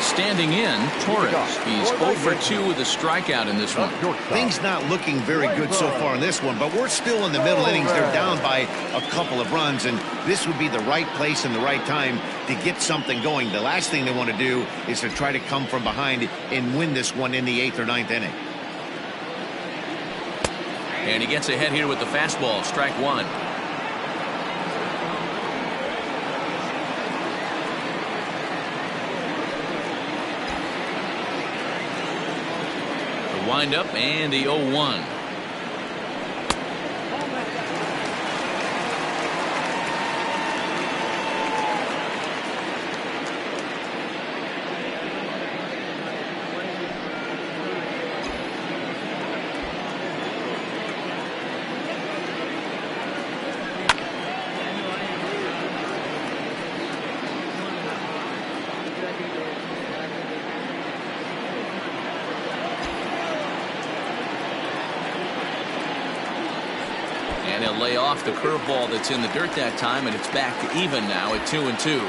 Standing in, Torres. He's 0 for 2 with a strikeout in this one. Things not looking very good so far in this one, but we're still in the middle innings. They're down by a couple of runs, and this would be the right place and the right time to get something going. The last thing they want to do is to try to come from behind and win this one in the 8th or 9th inning. And he gets ahead here with the fastball, strike 1. Wind up and the 0-1. And he'll lay off the curveball that's in the dirt that time, and it's back to even now at 2-2.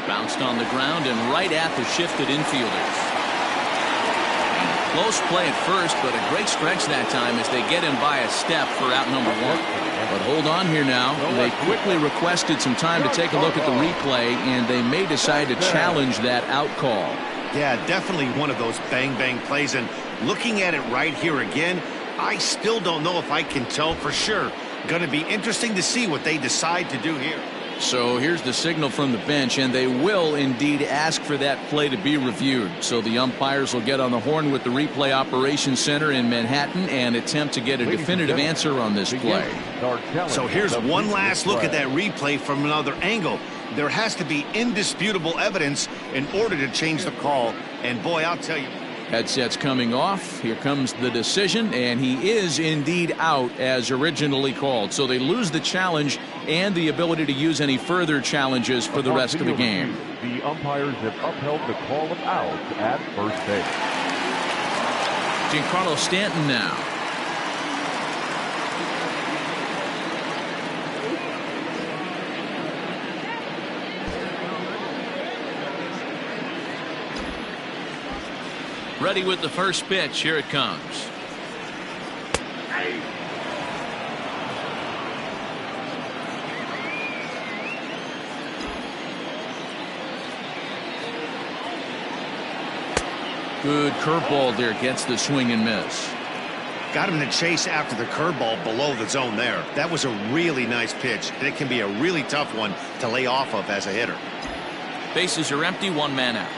Bounced on the ground and right at the shifted infielders. Close play at first, but a great stretch that time as they get him by a step for out number 1. But hold on here now. They quickly requested some time to take a look at the replay, and they may decide to challenge that out call. Yeah, definitely one of those bang-bang plays, and looking at it right here again, I still don't know if I can tell for sure. Going to be interesting to see what they decide to do here. So here's the signal from the bench, and they will indeed ask for that play to be reviewed. So the umpires will get on the horn with the replay operations center in Manhattan and attempt to get a definitive answer on this play. So here's one last look at that replay from another angle. There has to be indisputable evidence in order to change the call. And boy, I'll tell you. Headsets coming off. Here comes the decision, and he is indeed out as originally called. So they lose the challenge and the ability to use any further challenges for the rest of the game. The umpires have upheld the call of out at first base. Giancarlo Stanton now. Ready with the first pitch. Here it comes. Good curveball there. Gets the swing and miss. Got him to chase after the curveball below the zone there. That was a really nice pitch, and it can be a really tough one to lay off of as a hitter. Bases are empty. 1 man out.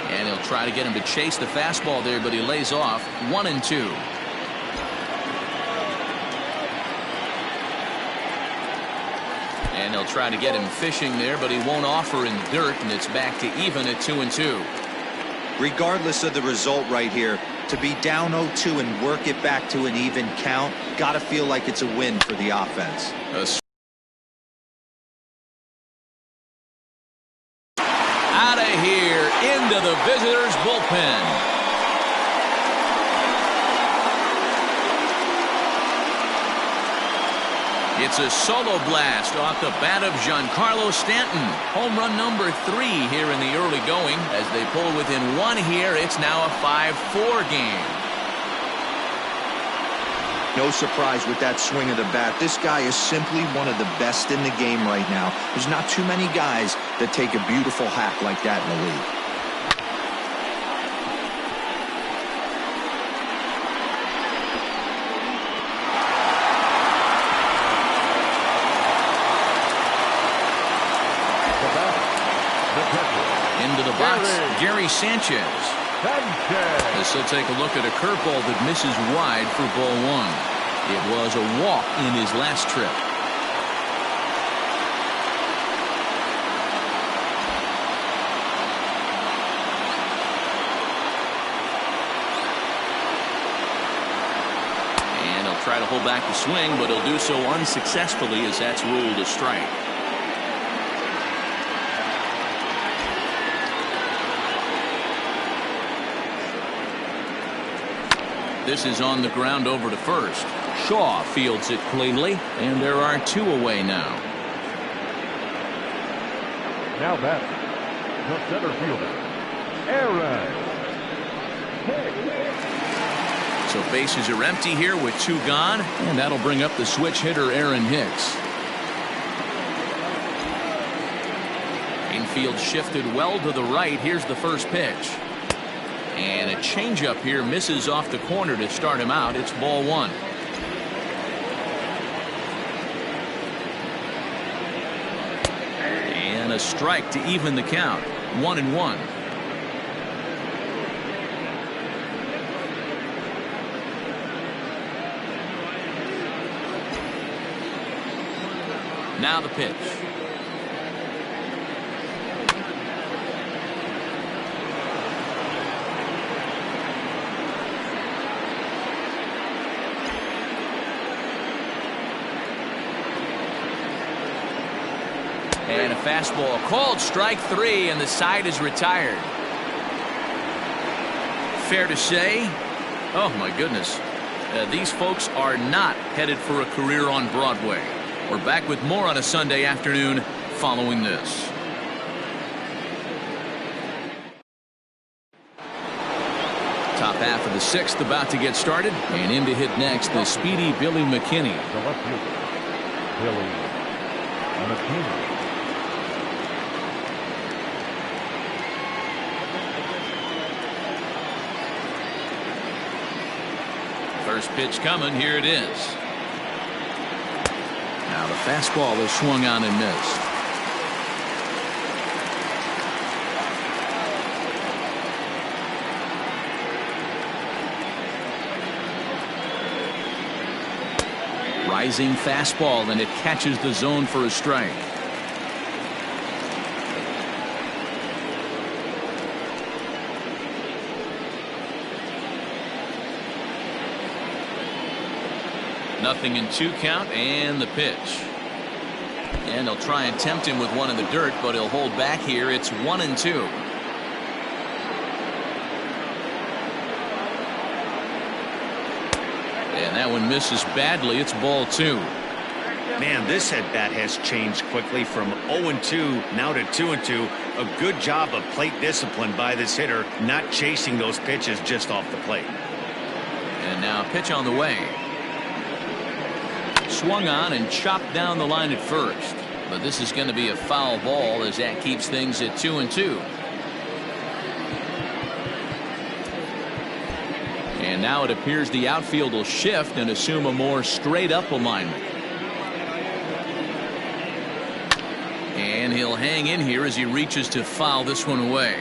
And he'll try to get him to chase the fastball there, but he lays off. 1-2. And he'll try to get him fishing there, but he won't offer in the dirt, and it's back to even at 2-2. Regardless of the result right here, to be down 0-2 and work it back to an even count, gotta feel like it's a win for the offense. Out of here into the visitors' bullpen. It's a solo blast off the bat of Giancarlo Stanton. Home run number 3 here in the early going. As they pull within 1 here, it's now a 5-4 game. No surprise with that swing of the bat. This guy is simply one of the best in the game right now. There's not too many guys that take a beautiful hack like that in the league. The box, Gary Sanchez. As he'll take a look at a curveball that misses wide for ball one. It was a walk in his last trip. And he'll try to hold back the swing, but he'll do so unsuccessfully as that's ruled a strike. This is on the ground over to first. Shaw fields it cleanly, and there are two away now. Now batting, the center fielder, Aaron Hicks. So bases are empty here with two gone, and that'll bring up the switch hitter Aaron Hicks. Infield shifted well to the right. Here's the first pitch. And a changeup here misses off the corner to start him out. It's ball one. And a strike to even the count. 1-1. Now the pitch. And a fastball called strike three, and the side is retired. Fair to say, oh my goodness, these folks are not headed for a career on Broadway. We're back with more on a Sunday afternoon following this. Top half of the sixth about to get started, and in to hit next, the speedy Billy McKinney. The left fielder, Billy McKinney. First pitch coming. Here it is. Now the fastball is swung on and missed. Rising fastball, and it catches the zone for a strike. Nothing in two count, and the pitch. And they'll try and tempt him with one in the dirt, but he'll hold back here. It's 1-2. And that one misses badly. It's ball two. Man, this at bat has changed quickly from 0-2 now to 2-2. A good job of plate discipline by this hitter, not chasing those pitches just off the plate. And now a pitch on the way. Swung on and chopped down the line at first, but this is going to be a foul ball as that keeps things at 2-2. And now it appears the outfield will shift and assume a more straight up alignment. And he'll hang in here as he reaches to foul this one away.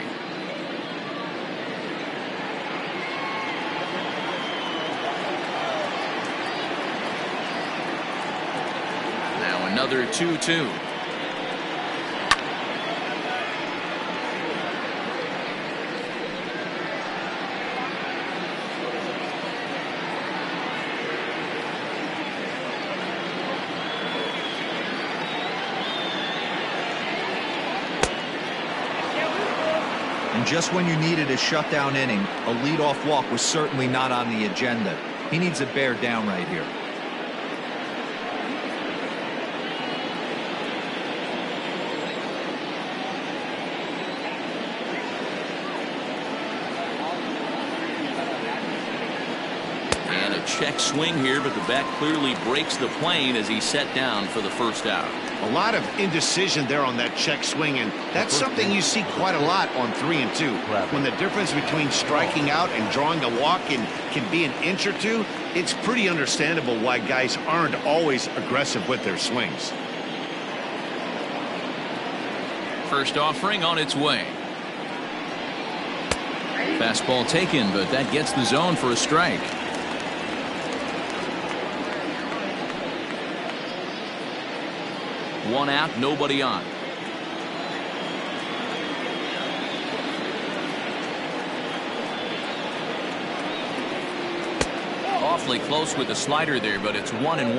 Another 2-2. And just when you needed a shutdown inning, a leadoff walk was certainly not on the agenda. He needs a bear down right here. Check swing here, but the bat clearly breaks the plane as he's set down for the first out. A lot of indecision there on that check swing, and that's something you see quite a lot on 3-2. When the difference between striking out and drawing a walk can be an inch or two, it's pretty understandable why guys aren't always aggressive with their swings. First offering on its way. Fastball taken, but that gets the zone for a strike. One out, nobody on. Awfully close with the slider there, but it's 1-1.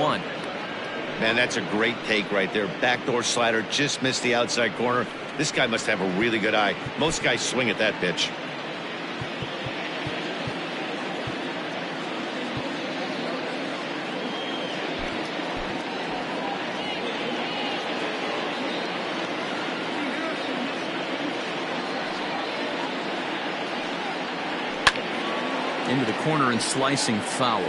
Man, that's a great take right there. Backdoor slider just missed the outside corner. This guy must have a really good eye. Most guys swing at that pitch. Into the corner and slicing foul.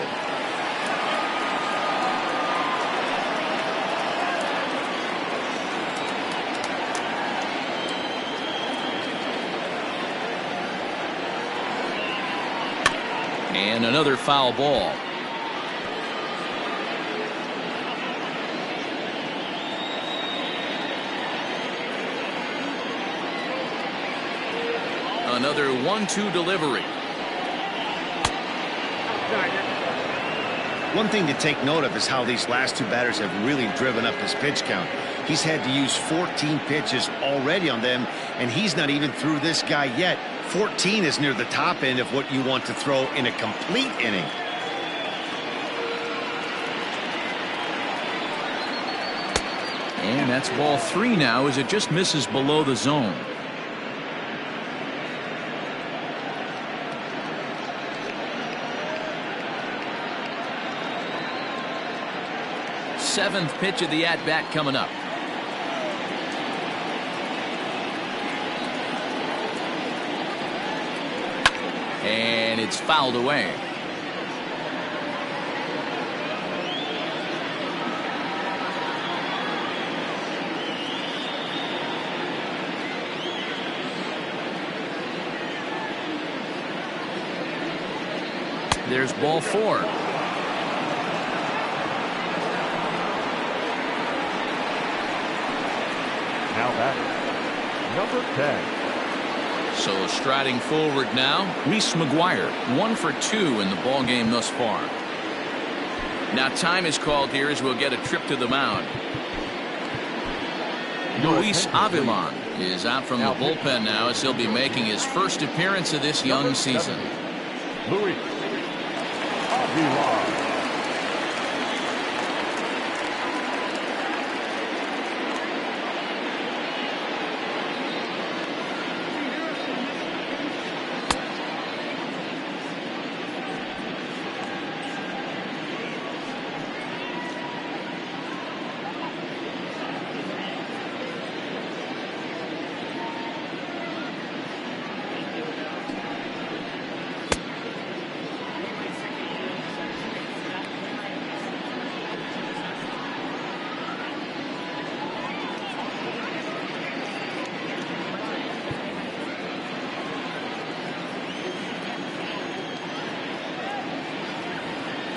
And another foul ball. Another 1-2 delivery. One thing to take note of is how these last two batters have really driven up his pitch count. He's had to use 14 pitches already on them, and he's not even through this guy yet. 14 is near the top end of what you want to throw in a complete inning. And that's ball 3 now as it just misses below the zone. Seventh pitch of the at-bat coming up. And it's fouled away. There's ball 4. Now batting, number 10. So striding forward now, Reese McGuire, 1 for 2 in the ball game thus far. Now time is called here as we'll get a trip to the mound. Luis Avilan is out from the bullpen now as he'll be making his first appearance of this young season. Luis Avilan.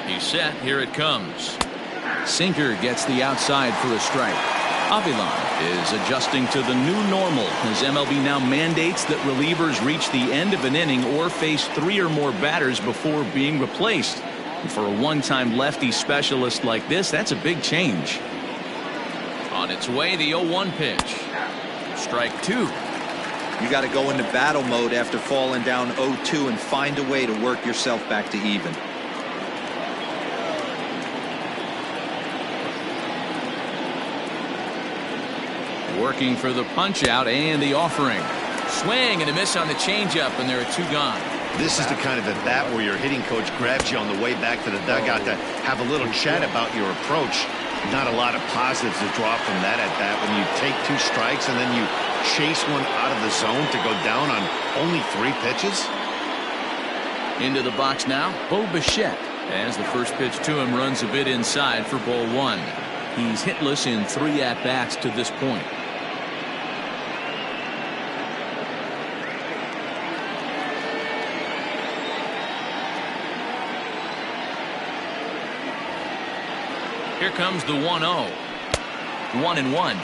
He's set. Here it comes. Sinker gets the outside for a strike. Avilan is adjusting to the new normal as MLB now mandates that relievers reach the end of an inning or face 3 or more batters before being replaced. And for a one-time lefty specialist like this, that's a big change. On its way, the 0-1 pitch. Strike 2. You got to go into battle mode after falling down 0-2 and find a way to work yourself back to even. Working for the punch out and the offering. Swing and a miss on the changeup, and there are 2 gone. This is the kind of at bat where your hitting coach grabs you on the way back to the dugout to have a little chat about your approach. Not a lot of positives to draw from that at bat when you take 2 strikes and then you chase one out of the zone to go down on only 3 pitches. Into the box now, Bo Bichette, as the first pitch to him runs a bit inside for ball 1. He's hitless in 3 at-bats to this point. Here comes the 1-0. 1-1.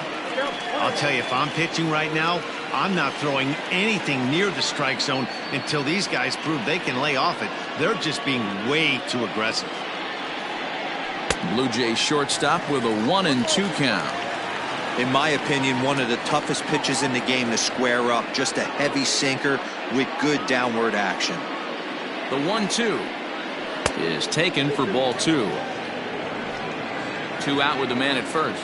I'll tell you, if I'm pitching right now, I'm not throwing anything near the strike zone until these guys prove they can lay off it. They're just being way too aggressive. Blue Jays shortstop with a 1-2 count. In my opinion, one of the toughest pitches in the game to square up. Just a heavy sinker with good downward action. The 1-2 is taken for ball 2. 2 out with the man at first.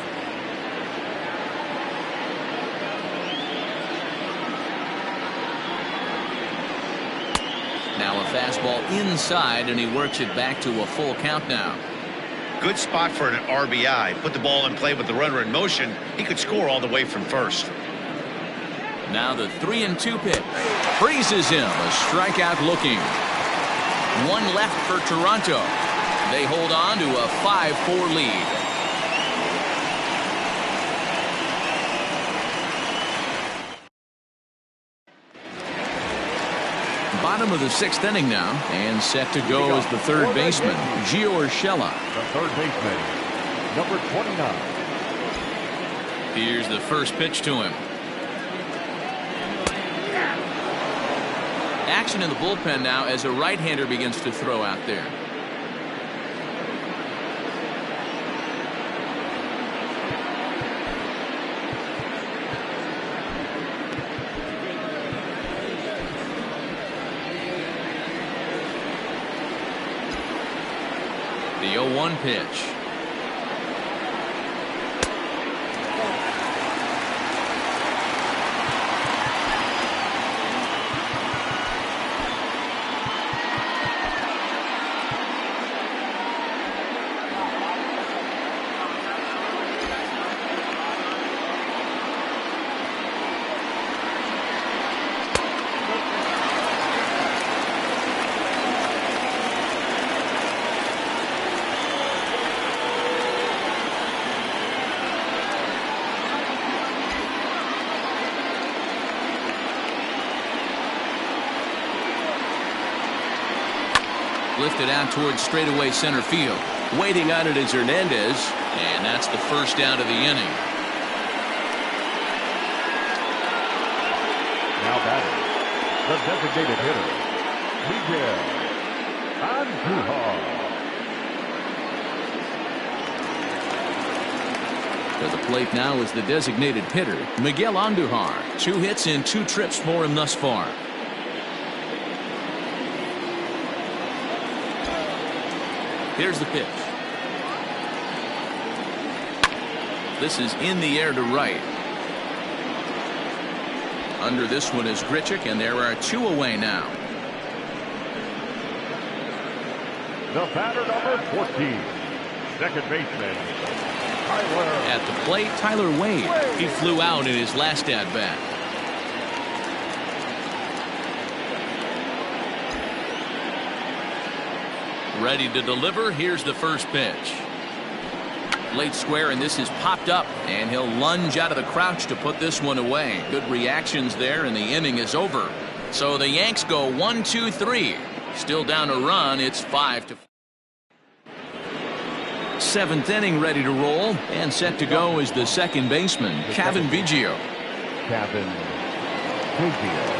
Now a fastball inside, and he works it back to a full count now. Good spot for an RBI. Put the ball in play with the runner in motion. He could score all the way from first. Now the 3-2 pitch. Freezes him. A strikeout looking. 1 left for Toronto. They hold on to a 5-4 lead. Bottom of the 6th inning now, and set to go is the third baseman, Gio Urshela. The third baseman, number 29. Here's the first pitch to him. Action in the bullpen now as a right-hander begins to throw out there. The 0-1 pitch. Lifted out towards straightaway center field. Waiting on it is Hernandez, and that's the first out of the inning. Now batting, the designated hitter, Miguel Andujar. To the plate now is the designated hitter, Miguel Andujar. 2 hits in 2 trips for him thus far. Here's the pitch. This is in the air to right. Under this one is Grichuk, and there are 2 away now. The batter, number 14, second baseman, Tyler. At the plate, Tyler Wade. He flew out in his last at-bat. Ready to deliver. Here's the first pitch. Late square, and this is popped up, and he'll lunge out of the crouch to put this one away. Good reactions there, and the inning is over. So the Yanks go 1-2-3. Still down a run. It's 5-4. 7th inning, ready to roll, and set to go is the second baseman, Cavan Biggio. Cavan Biggio.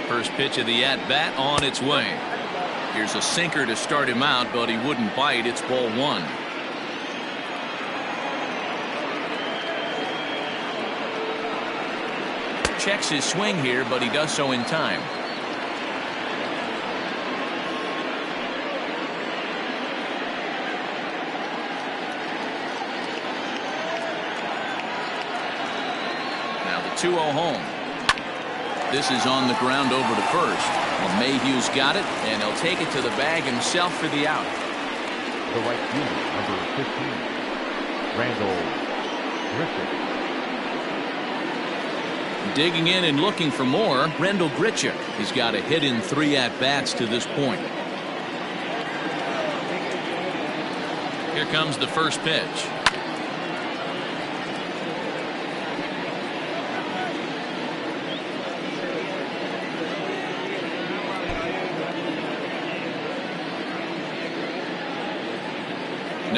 First pitch of the at-bat on its way. Here's a sinker to start him out, but he wouldn't bite. It's ball 1. Checks his swing here, but he does so in time. Now the 2-0 home. This is on the ground over to first. Well, Mayhew's got it, and he'll take it to the bag himself for the out. The right fielder, number 15, Randall Grichuk. Digging in and looking for more, Randall Grichuk. He's got a hit in 3 at-bats to this point. Here comes the first pitch.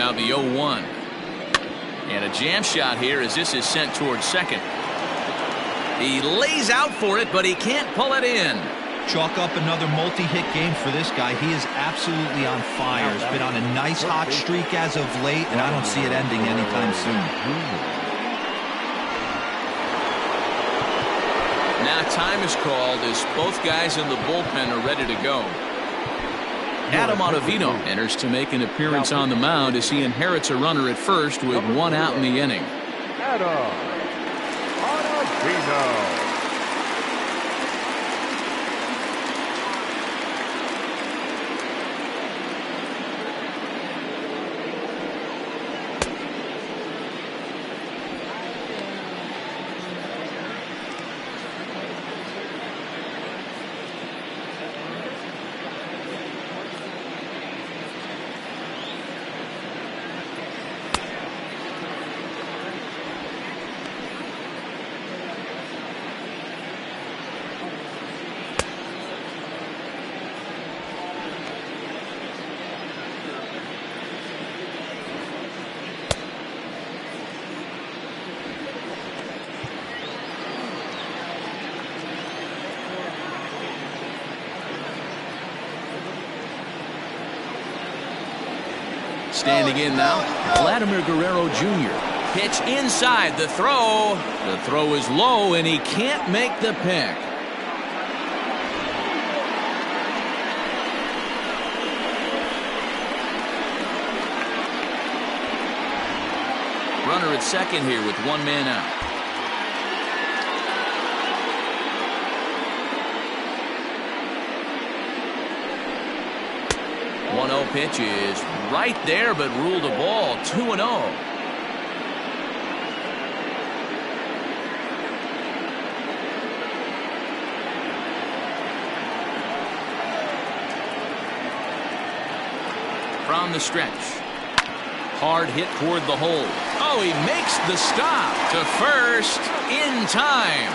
Now the 0-1. And a jam shot here as this is sent towards second. He lays out for it, but he can't pull it in. Chalk up another multi-hit game for this guy. He is absolutely on fire. He's been on a nice hot streak as of late, and I don't see it ending anytime soon. Now time is called as both guys in the bullpen are ready to go. Adam Ottavino enters to make an appearance on the mound as he inherits a runner at first with one out in the inning. Adam Ottavino. Standing in now, Vladimir Guerrero Jr. Pitch inside, the throw. The throw is low, and he can't make the pick. Runner at second here with one man out. Pitch is right there, but ruled a ball. 2-0. From the stretch. Hard hit toward the hole. Oh, he makes the stop to first in time.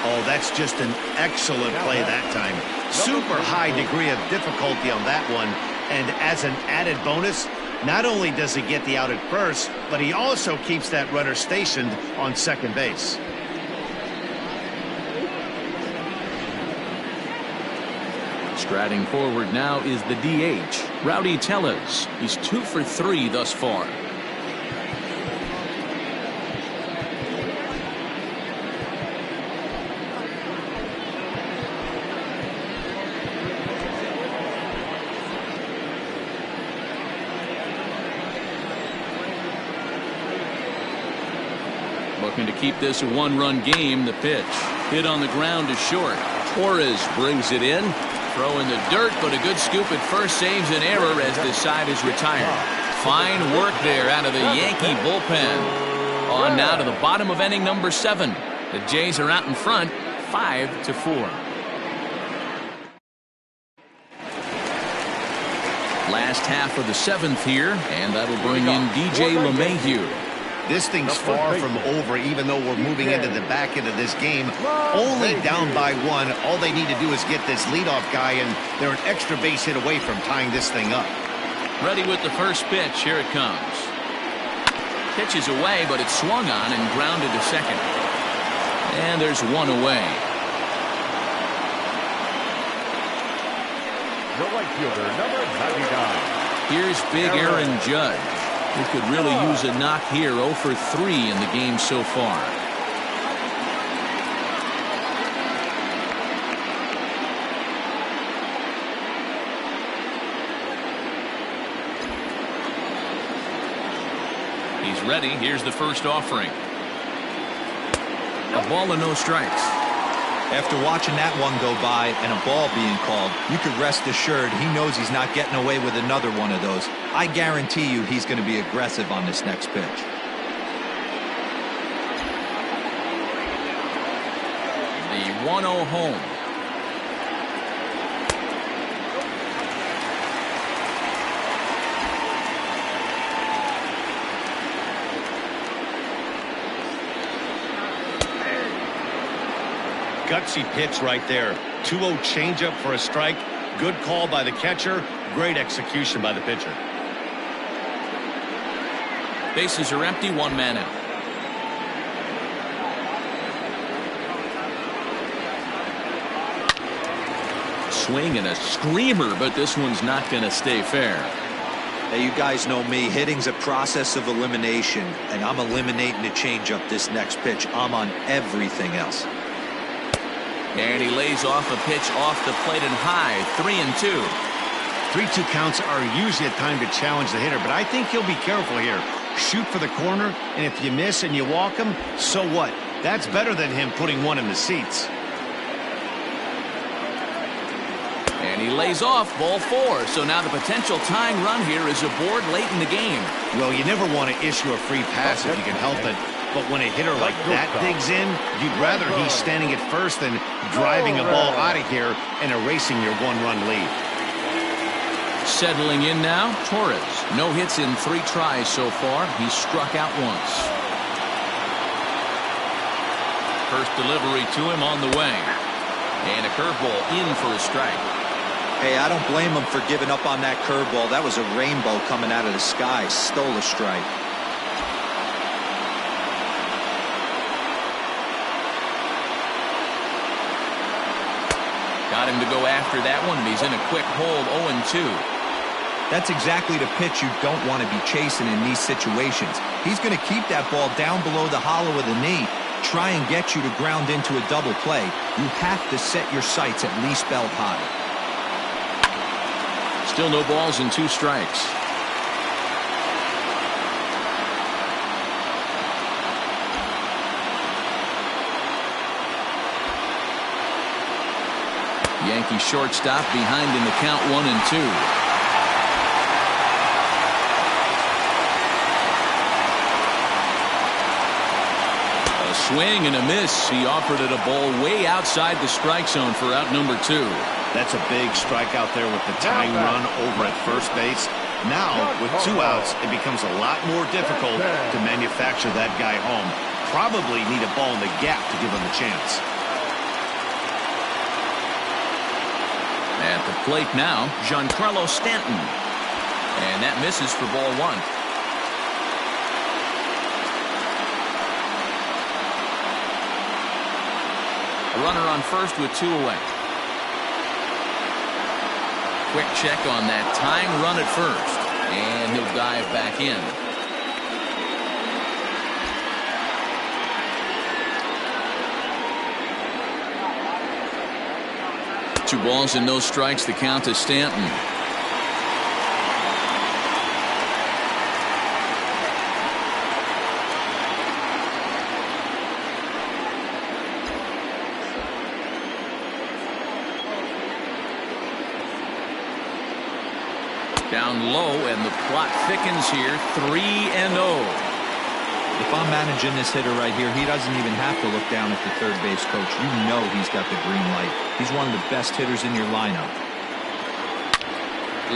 Oh, that's just an excellent play that time. Super high degree of difficulty on that one. And as an added bonus, not only does he get the out at first, but he also keeps that runner stationed on second base. Striding forward now is the DH, Rowdy Tellez. He's 2 for 3 thus far. Looking to keep this a one-run game. The pitch hit on the ground is short. Torres brings it in. Throw in the dirt, but a good scoop at first saves an error as this side is retired. Fine work there out of the Yankee bullpen. On now to the bottom of inning number 7. The Jays are out in front, 5-4. Last half of the 7th here, and that'll bring in DJ LeMahieu. This thing's far from over, even though we're moving into the back end of this game. Only down by 1. All they need to do is get this leadoff guy, and they're an extra base hit away from tying this thing up. Ready with the first pitch. Here it comes. Pitch is away, but it's swung on and grounded to second. And there's one away. The right fielder, number 99. Here's big Aaron Judge. He could really use a knock here. 0 for 3 in the game so far. He's ready. Here's the first offering. A ball and no strikes. After watching that one go by and a ball being called, you could rest assured he knows he's not getting away with another one of those. I guarantee you he's going to be aggressive on this next pitch. The 1-0 home. Gutsy pitch right there. 2-0 changeup for a strike. Good call by the catcher. Great execution by the pitcher. Bases are empty, one man out. Swing and a screamer, but this one's not going to stay fair. Hey, you guys know me. Hitting's a process of elimination, and I'm eliminating the changeup this next pitch. I'm on everything else. And he lays off a pitch off the plate and high. 3-2. 3-2 counts are usually a time to challenge the hitter, but I think he'll be careful here. Shoot for the corner, and if you miss and you walk him, so what? That's better than him putting one in the seats. And he lays off, ball 4. So now the potential tying run here is aboard late in the game. Well, you never want to issue a free pass if you can help it. But when a hitter like that digs in, you'd rather he's standing at first than driving a ball out of here and erasing your one-run lead. Settling in now, Torres. No hits in 3 tries so far. He's struck out once. First delivery to him on the way. And a curveball in for a strike. Hey, I don't blame him for giving up on that curveball. That was a rainbow coming out of the sky. Stole a strike. Got him to go after that one, and he's in a quick hold, 0-2. That's exactly the pitch you don't want to be chasing in these situations. He's going to keep that ball down below the hollow of the knee, try and get you to ground into a double play. You have to set your sights at least belt high. Still no balls and 2 strikes. Yankee shortstop behind in the count, 1-2. Swing and a miss. He offered it a ball way outside the strike zone for out number 2. That's a big strikeout there with the tying run over at first base. Now, with 2 outs, it becomes a lot more difficult to manufacture that guy home. Probably need a ball in the gap to give him a chance. At the plate now, Giancarlo Stanton. And that misses for ball 1. A runner on first with 2 away. Quick check on that tying run at first. And he'll dive back in. Two balls and no strikes. The count to Stanton. Down low, and the plot thickens here. 3-0. If I'm managing this hitter right here, he doesn't even have to look down at the third base coach. You know he's got the green light. He's one of the best hitters in your lineup.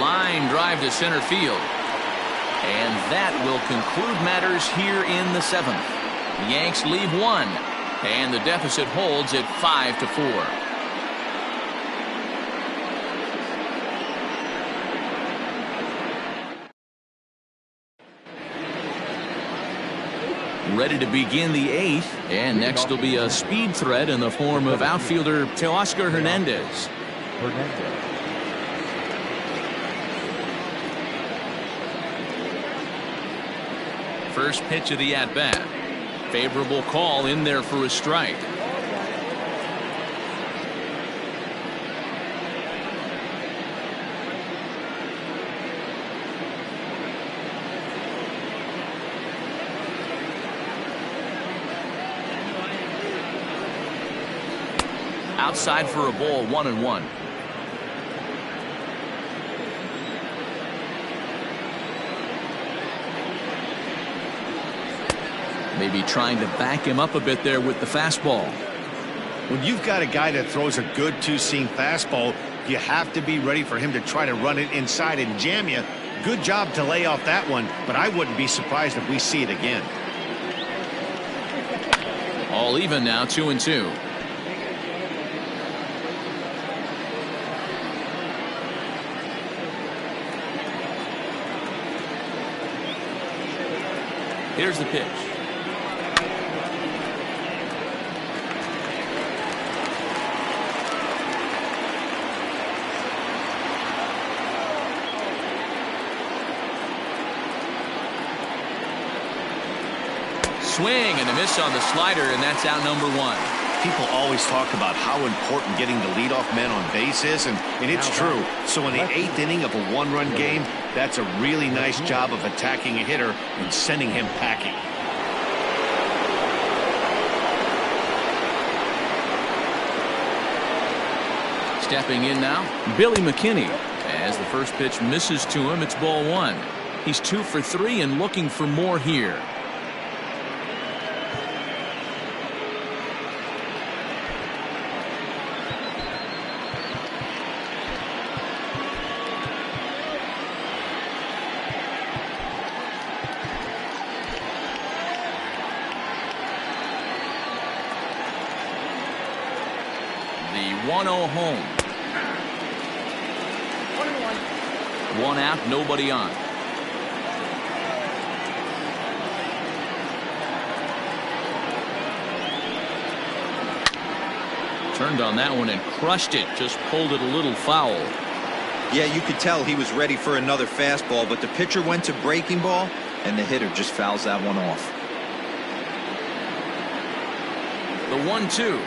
Line drive to center field. And that will conclude matters here in the 7th. The Yanks leave 1, and the deficit holds at 5-4. Ready to begin the 8th, and next will be a speed threat in the form of outfielder Teoscar Hernandez. First pitch of the at-bat. Favorable call in there for a strike. Outside for a ball, 1-1. Maybe trying to back him up a bit there with the fastball. When you've got a guy that throws a good 2-seam fastball, you have to be ready for him to try to run it inside and jam you. Good job to lay off that one, but I wouldn't be surprised if we see it again. All even now, 2-2. Here's the pitch. Swing and a miss on the slider, and that's out number 1. People always talk about how important getting the leadoff man on base is, and it's true. So in the 8th inning of a 1-run game, that's a really nice job of attacking a hitter and sending him packing. Stepping in now, Billy McKinney. As the first pitch misses to him, it's ball 1. He's 2 for 3 and looking for more here. The 1-0 home. 1 out, nobody on. Turned on that one and crushed it. Just pulled it a little foul. Yeah, you could tell he was ready for another fastball, but the pitcher went to breaking ball, and the hitter just fouls that one off. The 1-2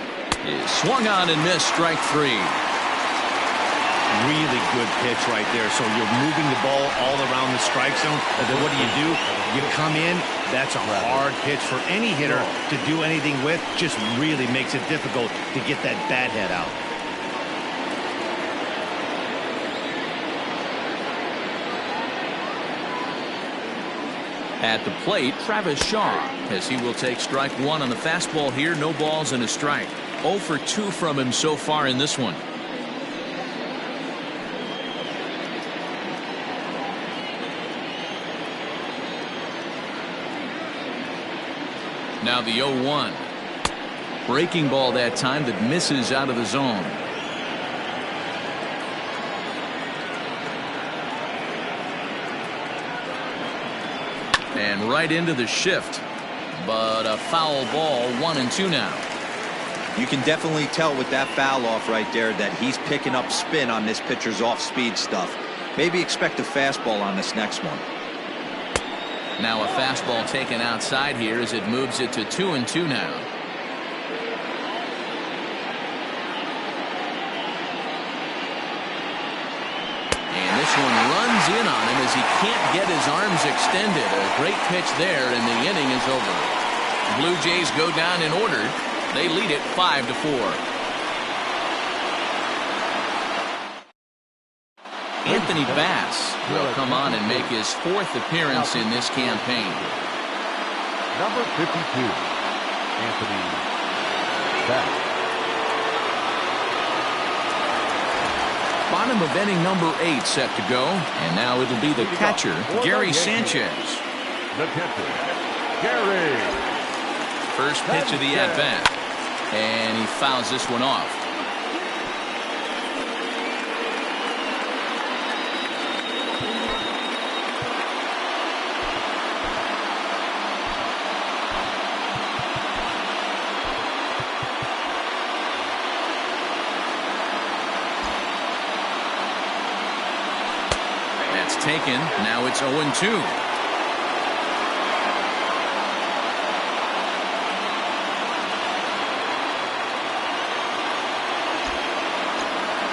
is swung on and missed. Strike 3. Really good pitch right there. So you're moving the ball all around the strike zone, and then what do? You come in. That's a hard pitch for any hitter to do anything with. Just really makes it difficult to get that bat head out. At the plate, Travis Shaw, as he will take strike 1 on the fastball here. No balls and a strike. 0 for 2 from him so far in this one. Now the 0-1. Breaking ball that time that misses out of the zone. And right into the shift. But a foul ball. 1-2 now. You can definitely tell with that foul off right there that he's picking up spin on this pitcher's off-speed stuff. Maybe expect a fastball on this next one. Now a fastball taken outside here as it moves it to 2-2 now. And this one runs in on him as he can't get his arms extended. A great pitch there, and the inning is over. Blue Jays go down in order. They lead it 5-4. Anthony Bass will come on and make his 4th appearance in this campaign. Number 52, Anthony Bass. Bottom of inning number 8 set to go, and now it'll be the catcher, Gary Sanchez. The catcher, Gary. First pitch of the at-bat, and he fouls this one off. Taken. Now it's 0-2.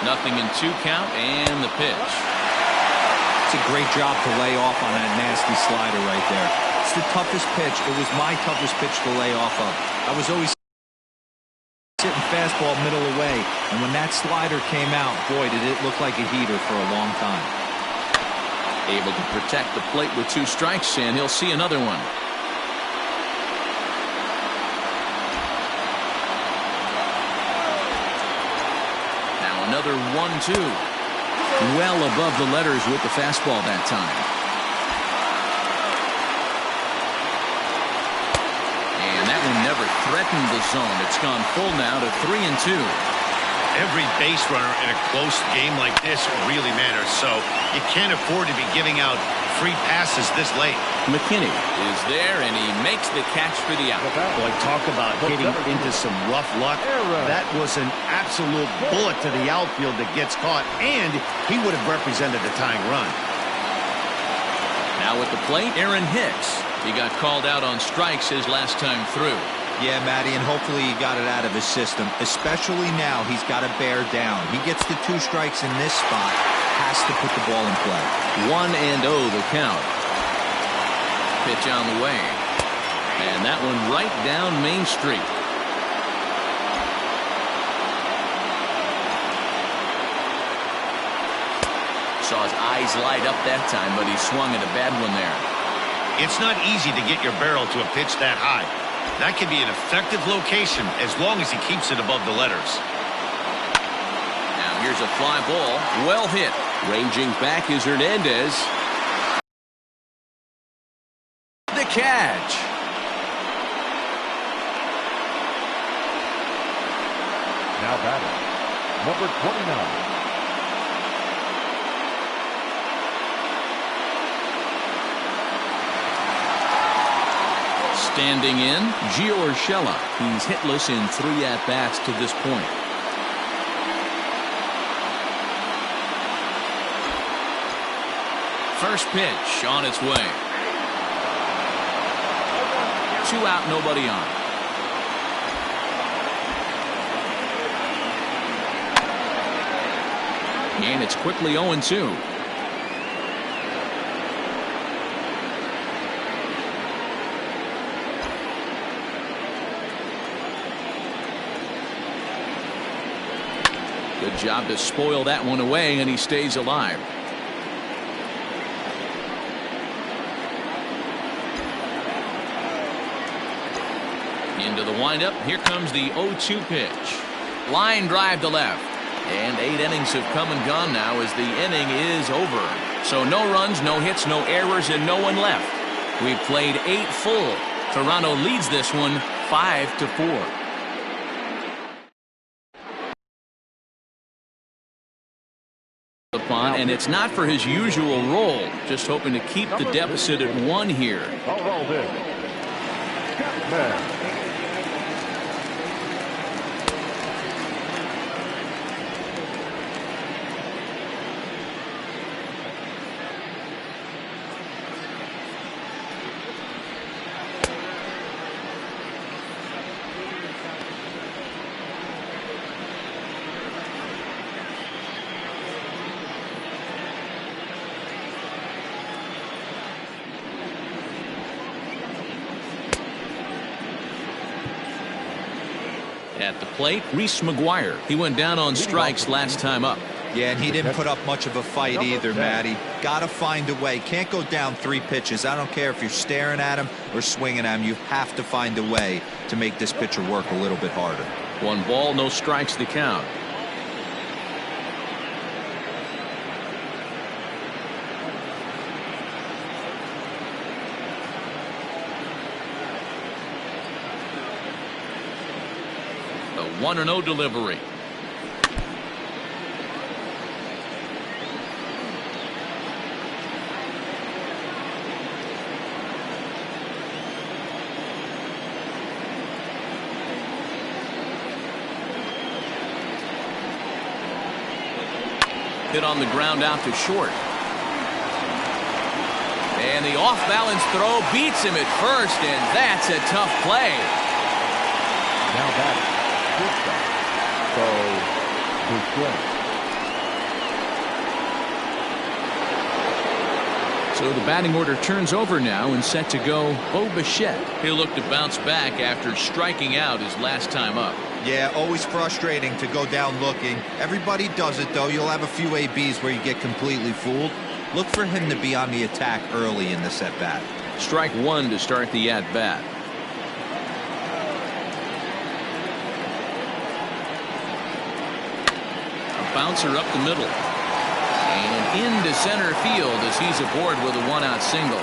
Nothing in 2 count, and the pitch. It's a great job to lay off on that nasty slider right there. It's the toughest pitch. It was my toughest pitch to lay off of. I was always sitting fastball middle away, and when that slider came out, boy, did it look like a heater for a long time. Able to protect the plate with 2 strikes, and he'll see another one. Now another 1-2. Well above the letters with the fastball that time. And that one never threatened the zone. It's gone full now to 3-2. Every base runner in a close game like this really matters, so you can't afford to be giving out free passes this late. McKinney is there, and he makes the catch for the out. Boy, talk about hitting into some rough luck. That was an absolute bullet to the outfield that gets caught, and he would have represented a tying run. Now at the plate, Aaron Hicks. He got called out on strikes his last time through. Yeah, Matty, and hopefully he got it out of his system, especially now he's got to bear down. He gets the 2 strikes in this spot, has to put the ball in play. 1-0 the count. Pitch on the way. And that one right down Main Street. Saw his eyes light up that time, but he swung at a bad one there. It's not easy to get your barrel to a pitch that high. That can be an effective location as long as he keeps it above the letters. Now here's a fly ball. Well hit. Ranging back is Hernandez. The catch. Now batting, number 29. Standing in, Gio Urshela. He's hitless in 3 at-bats to this point. First pitch on its way. 2 out, nobody on. And it's quickly 0-2. Good job to spoil that one away, and he stays alive. Into the windup. Here comes the 0-2 pitch. Line drive to left. And 8 innings have come and gone now as the inning is over. So no runs, no hits, no errors, and no one left. We've played 8 full. Toronto leads this one 5-4. And it's not for his usual role, just hoping to keep the deficit at 1 here. At the plate, Reese McGuire. He went down on strikes last time up. Yeah, and he didn't put up much of a fight either, Matty. Got to find a way. Can't go down 3 pitches. I don't care if you're staring at him or swinging at him. You have to find a way to make this pitcher work a little bit harder. 1 ball, no strikes to count. The 1-0 delivery. Hit on the ground out to short. And the off-balance throw beats him at first, and that's a tough play. Now batting, So the batting order turns over now and set to go Bo Bichette. He'll look to bounce back after striking out his last time up. Yeah, always frustrating to go down looking. Everybody does it, though. You'll have a few ABs where you get completely fooled. Look for him to be on the attack early in this at-bat. Strike 1 to start the at-bat. A bouncer up the middle. And into center field as he's aboard with a 1-out single.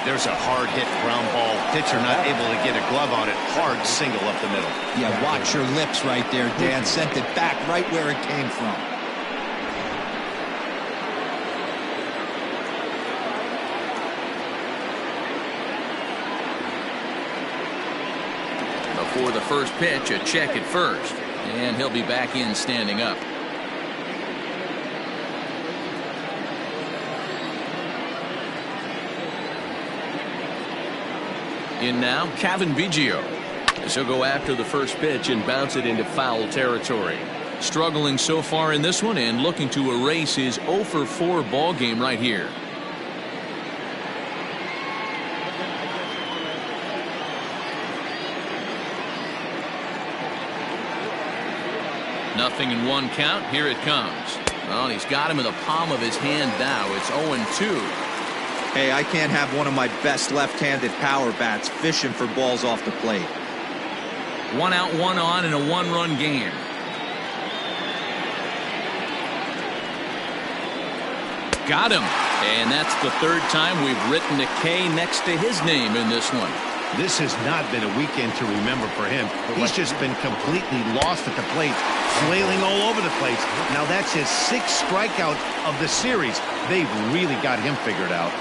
There's a hard hit ground ball. Pitcher not able to get a glove on it. Hard single up the middle. Yeah, watch your lips right there, Dan. Sent it back right where it came from. Before the first pitch, a check at first. And he'll be back in standing up. In now, Cavan Biggio. As he'll go after the first pitch and bounce it into foul territory. Struggling so far in this one and looking to erase his 0 for 4 ball game right here. Nothing in 1 count. Here it comes. Well, he's got him in the palm of his hand now. It's 0-2. Hey, I can't have one of my best left-handed power bats fishing for balls off the plate. 1 out, 1 on in a 1-run game. Got him. And that's the 3rd time we've written a K next to his name in this one. This has not been a weekend to remember for him. He's just been completely lost at the plate, flailing all over the place. Now that's his 6th strikeout of the series. They've really got him figured out.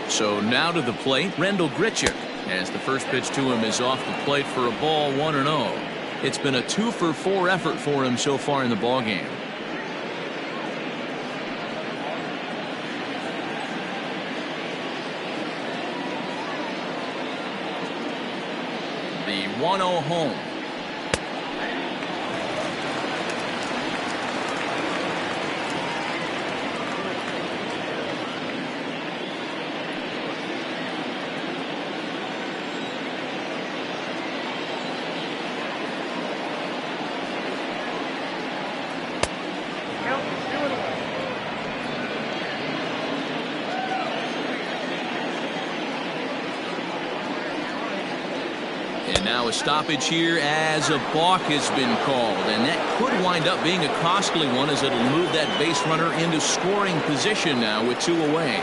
So now to the plate, Rendell Grichuk, as the first pitch to him is off the plate for a ball, 1-0. It's been a 2 for 4 effort for him so far in the ball game. The 1-0 home. Now a stoppage here as a balk has been called, and that could wind up being a costly one as it'll move that base runner into scoring position now with 2 away.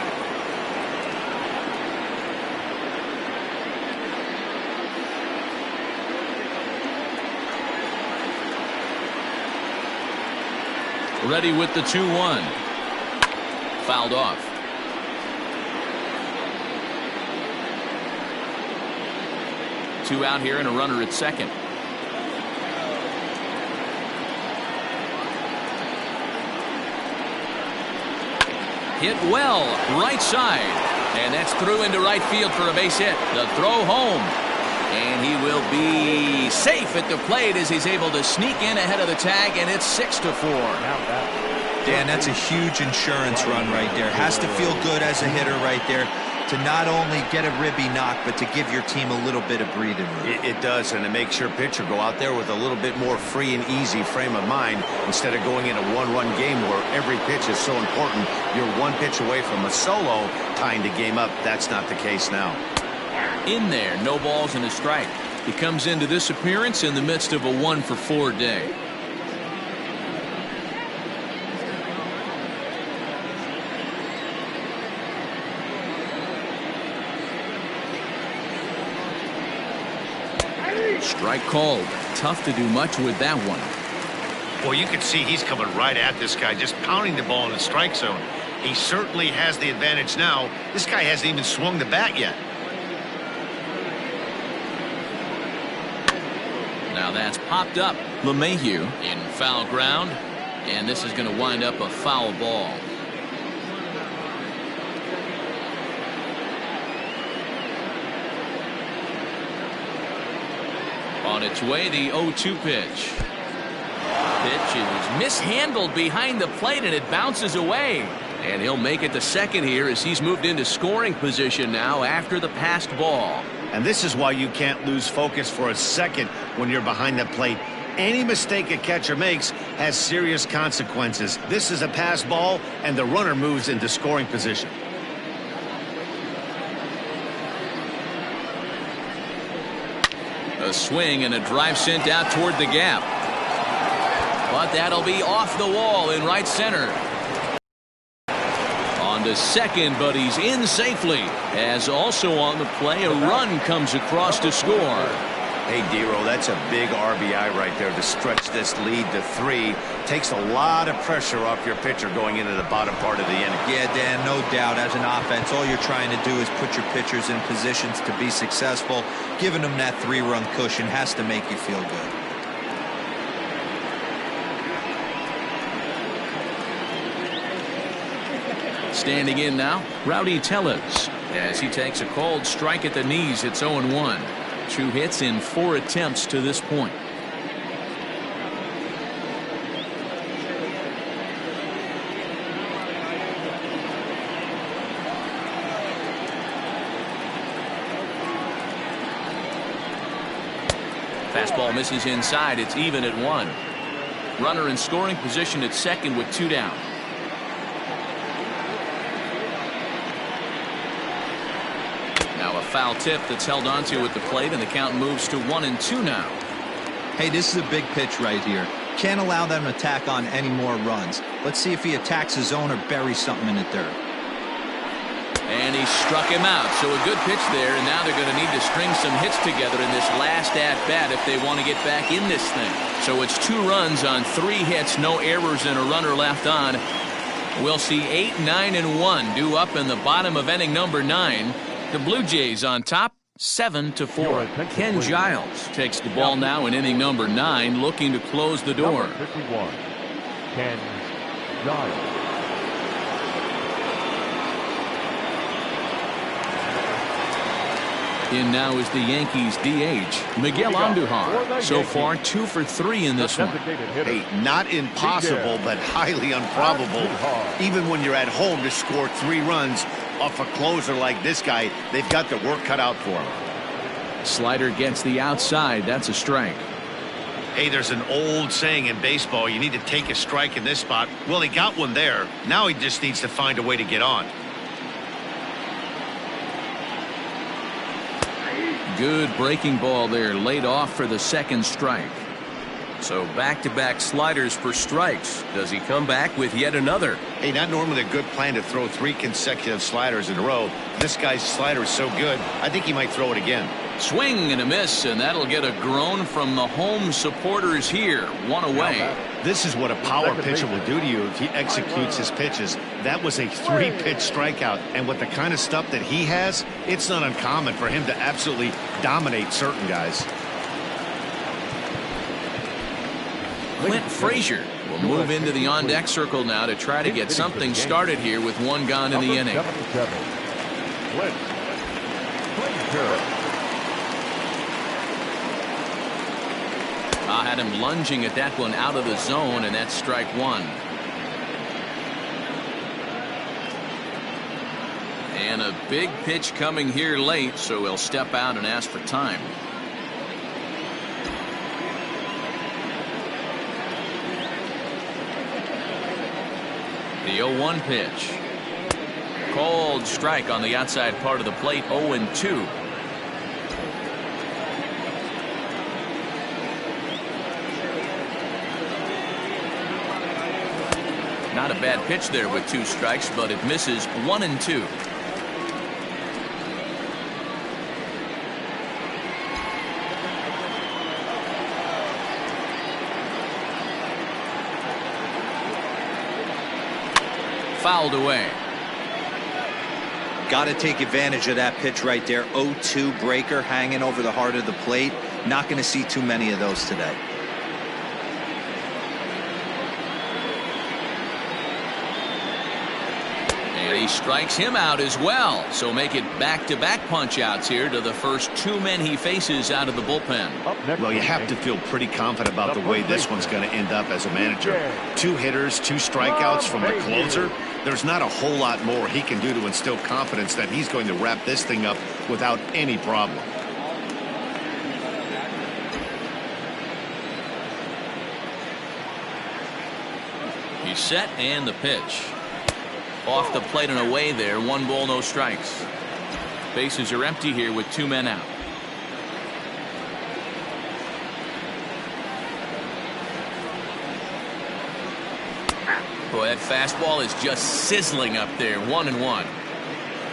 Ready with the 2-1. Fouled off. Two out here and a runner at second. Hit well, right side. And that's through into right field for a base hit. The throw home. And he will be safe at the plate as he's able to sneak in ahead of the tag, and it's 6-4. Dan, that's a huge insurance run right there. Has to feel good as a hitter right there, to not only get a ribby knock, but to give your team a little bit of breathing room. It does, and it makes your pitcher go out there with a little bit more free and easy frame of mind instead of going in a 1-run game where every pitch is so important. You're 1 pitch away from a solo tying the game up. That's not the case now. In there, no balls and a strike. He comes into this appearance in the midst of a 1 for 4 day. Strike called. Tough to do much with that one. Well, you can see he's coming right at this guy, just pounding the ball in the strike zone. He certainly has the advantage now. This guy hasn't even swung the bat yet. Now that's popped up. LeMahieu in foul ground, and this is going to wind up a foul ball. On its way, the 0-2 pitch. Pitch is mishandled behind the plate, and it bounces away. And he'll make it to second here as he's moved into scoring position now after the passed ball. And this is why you can't lose focus for a second when you're behind the plate. Any mistake a catcher makes has serious consequences. This is a pass ball, and the runner moves into scoring position. A swing and a drive sent out toward the gap. But that'll be off the wall in right center. On to second, but he's in safely. As also on the play, a run comes across to score. Hey, Dero, that's a big RBI right there to stretch this lead to 3. Takes a lot of pressure off your pitcher going into the bottom part of the inning. Yeah, Dan, no doubt. As an offense, all you're trying to do is put your pitchers in positions to be successful. Giving them that 3-run cushion has to make you feel good. Standing in now, Rowdy Tellez. As he takes a called strike at the knees, it's 0-1. 2 hits in 4 attempts to this point. Fastball misses inside. It's even at 1. Runner in scoring position at second with 2 down. Now a foul tip that's held onto at the plate, and the count moves to 1-2 now. Hey, this is a big pitch right here. Can't allow them to tack on any more runs. Let's see if he attacks his zone or buries something in the dirt. And he struck him out. So a good pitch there, and now they're going to need to string some hits together in this last at-bat if they want to get back in this thing. So it's 2 runs on 3 hits, no errors, and a runner left on. We'll see 8, 9, and 1 due up in the bottom of inning number 9. The Blue Jays on top, 7-4. Ken Giles takes the ball now in inning number 9, looking to close the door. Number 51, Ken Giles. In now is the Yankees DH, Miguel Andujar. So far, 2 for 3 in this one. Hey, not impossible, but highly improbable. Even when you're at home to score 3 runs off a closer like this guy, they've got their work cut out for him. Slider gets the outside. That's a strike. Hey, there's an old saying in baseball, you need to take a strike in this spot. Well, he got one there. Now he just needs to find a way to get on. Good breaking ball there, laid off for the second strike. So back-to-back sliders for strikes. Does he come back with yet another? Hey, not normally a good plan to throw 3 consecutive sliders in a row. This guy's slider is so good, I think he might throw it again. Swing and a miss, and that'll get a groan from the home supporters here. 1 away. This is what a power pitcher will do to you if he executes his pitches. That was a 3-pitch strikeout, and with the kind of stuff that he has, it's not uncommon for him to absolutely dominate certain guys. Clint Frazier will move into the on-deck circle now to try to get something started here with 1 gone in the inning. Clint Frazier. I had him lunging at that one out of the zone, and that's strike 1. And a big pitch coming here late, so he'll step out and ask for time. The 0-1 pitch. Called strike on the outside part of the plate, 0-2. Not a bad pitch there with 2 strikes, but it misses 1-2. Fouled away. Got to take advantage of that pitch right there. 0-2 breaker hanging over the heart of the plate. Not going to see too many of those today. And he strikes him out as well. So make it back-to-back punch-outs here to the first 2 men he faces out of the bullpen. Well, you have to feel pretty confident about the way this one's going to end up as a manager. 2 hitters, 2 strikeouts from the closer. There's not a whole lot more he can do to instill confidence that he's going to wrap this thing up without any problem. He's set, and the pitch. Off the plate and away there. 1 ball, no strikes. Bases are empty here with 2 men out. Boy, that fastball is just sizzling up there. 1-1.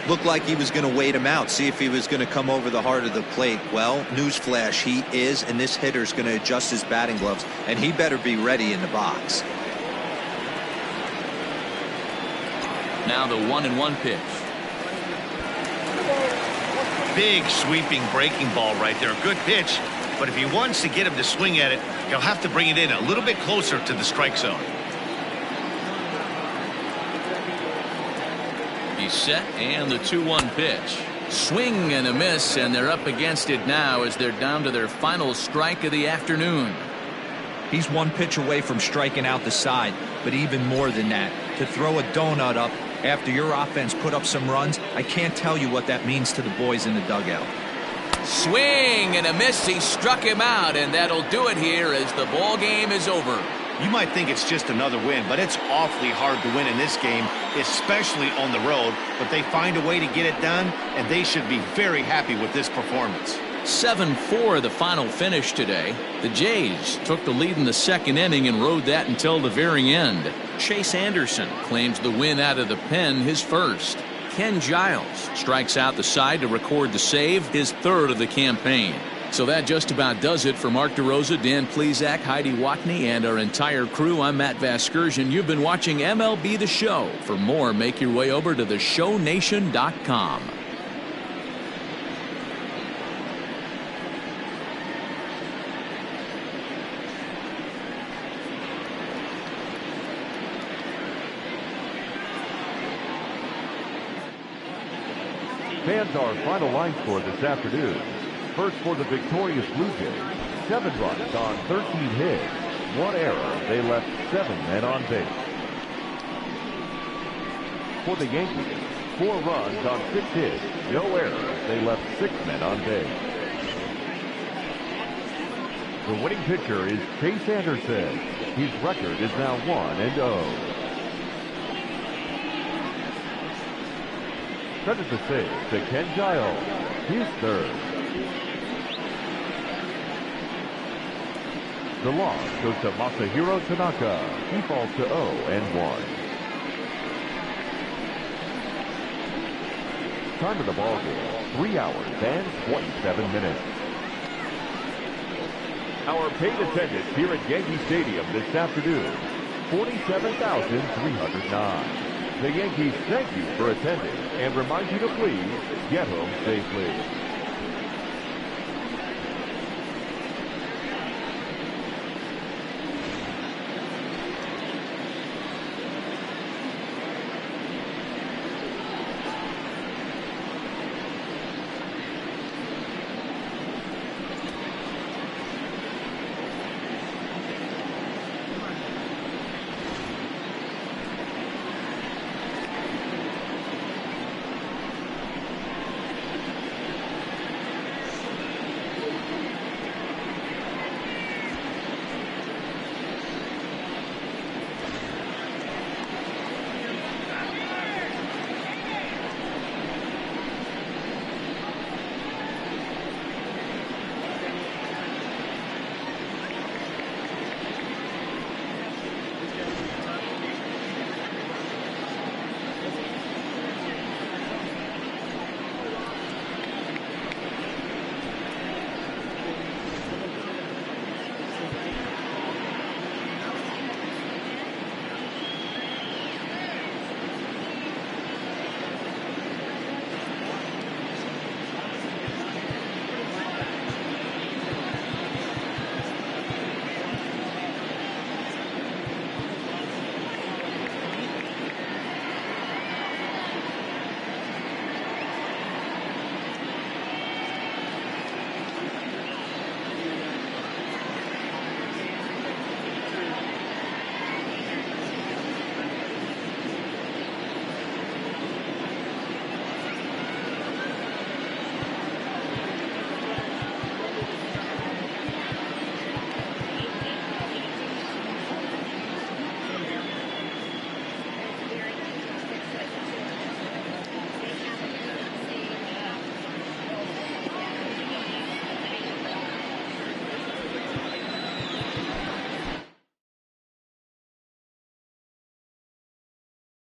Looked like he was going to wait him out, see if he was going to come over the heart of the plate. Well, newsflash, he is, and this hitter's going to adjust his batting gloves, and he better be ready in the box. Now the 1-1 pitch. Big sweeping breaking ball right there. Good pitch, but if he wants to get him to swing at it, he'll have to bring it in a little bit closer to the strike zone. He's set, and the 2-1 pitch. Swing and a miss, and they're up against it now as they're down to their final strike of the afternoon. He's one pitch away from striking out the side, but even more than that, to throw a donut up after your offense put up some runs, I can't tell you what that means to the boys in the dugout. Swing and a miss. He struck him out, and that'll do it here as the ball game is over. You might think it's just another win, but it's awfully hard to win in this game, especially on the road. But they find a way to get it done, and they should be very happy with this performance. 7-4 the final finish today. The Jays took the lead in the second inning and rode that until the very end. Chase Anderson claims the win out of the pen, his first. Ken Giles strikes out the side to record the save, his third of the campaign. So that just about does it for Mark DeRosa, Dan Plesac, Heidi Watney, and our entire crew. I'm Matt Vasgersian. You've been watching MLB The Show. For more, make your way over to theshownation.com. Fans, our final line score this afternoon. First for the victorious Blue Jays, 7 runs on 13 hits, 1 error. They left 7 men on base. For the Yankees, 4 runs on 6 hits, no errors. They left 6 men on base. The winning pitcher is Chase Anderson. His record is now 1-0. Credit the save to Ken Giles, his third. The loss goes to Masahiro Tanaka. He falls to 0-1. Time of the ball game, 3 hours and 27 minutes. Our paid attendance here at Yankee Stadium this afternoon, 47,309. The Yankees thank you for attending and remind you to please get home safely.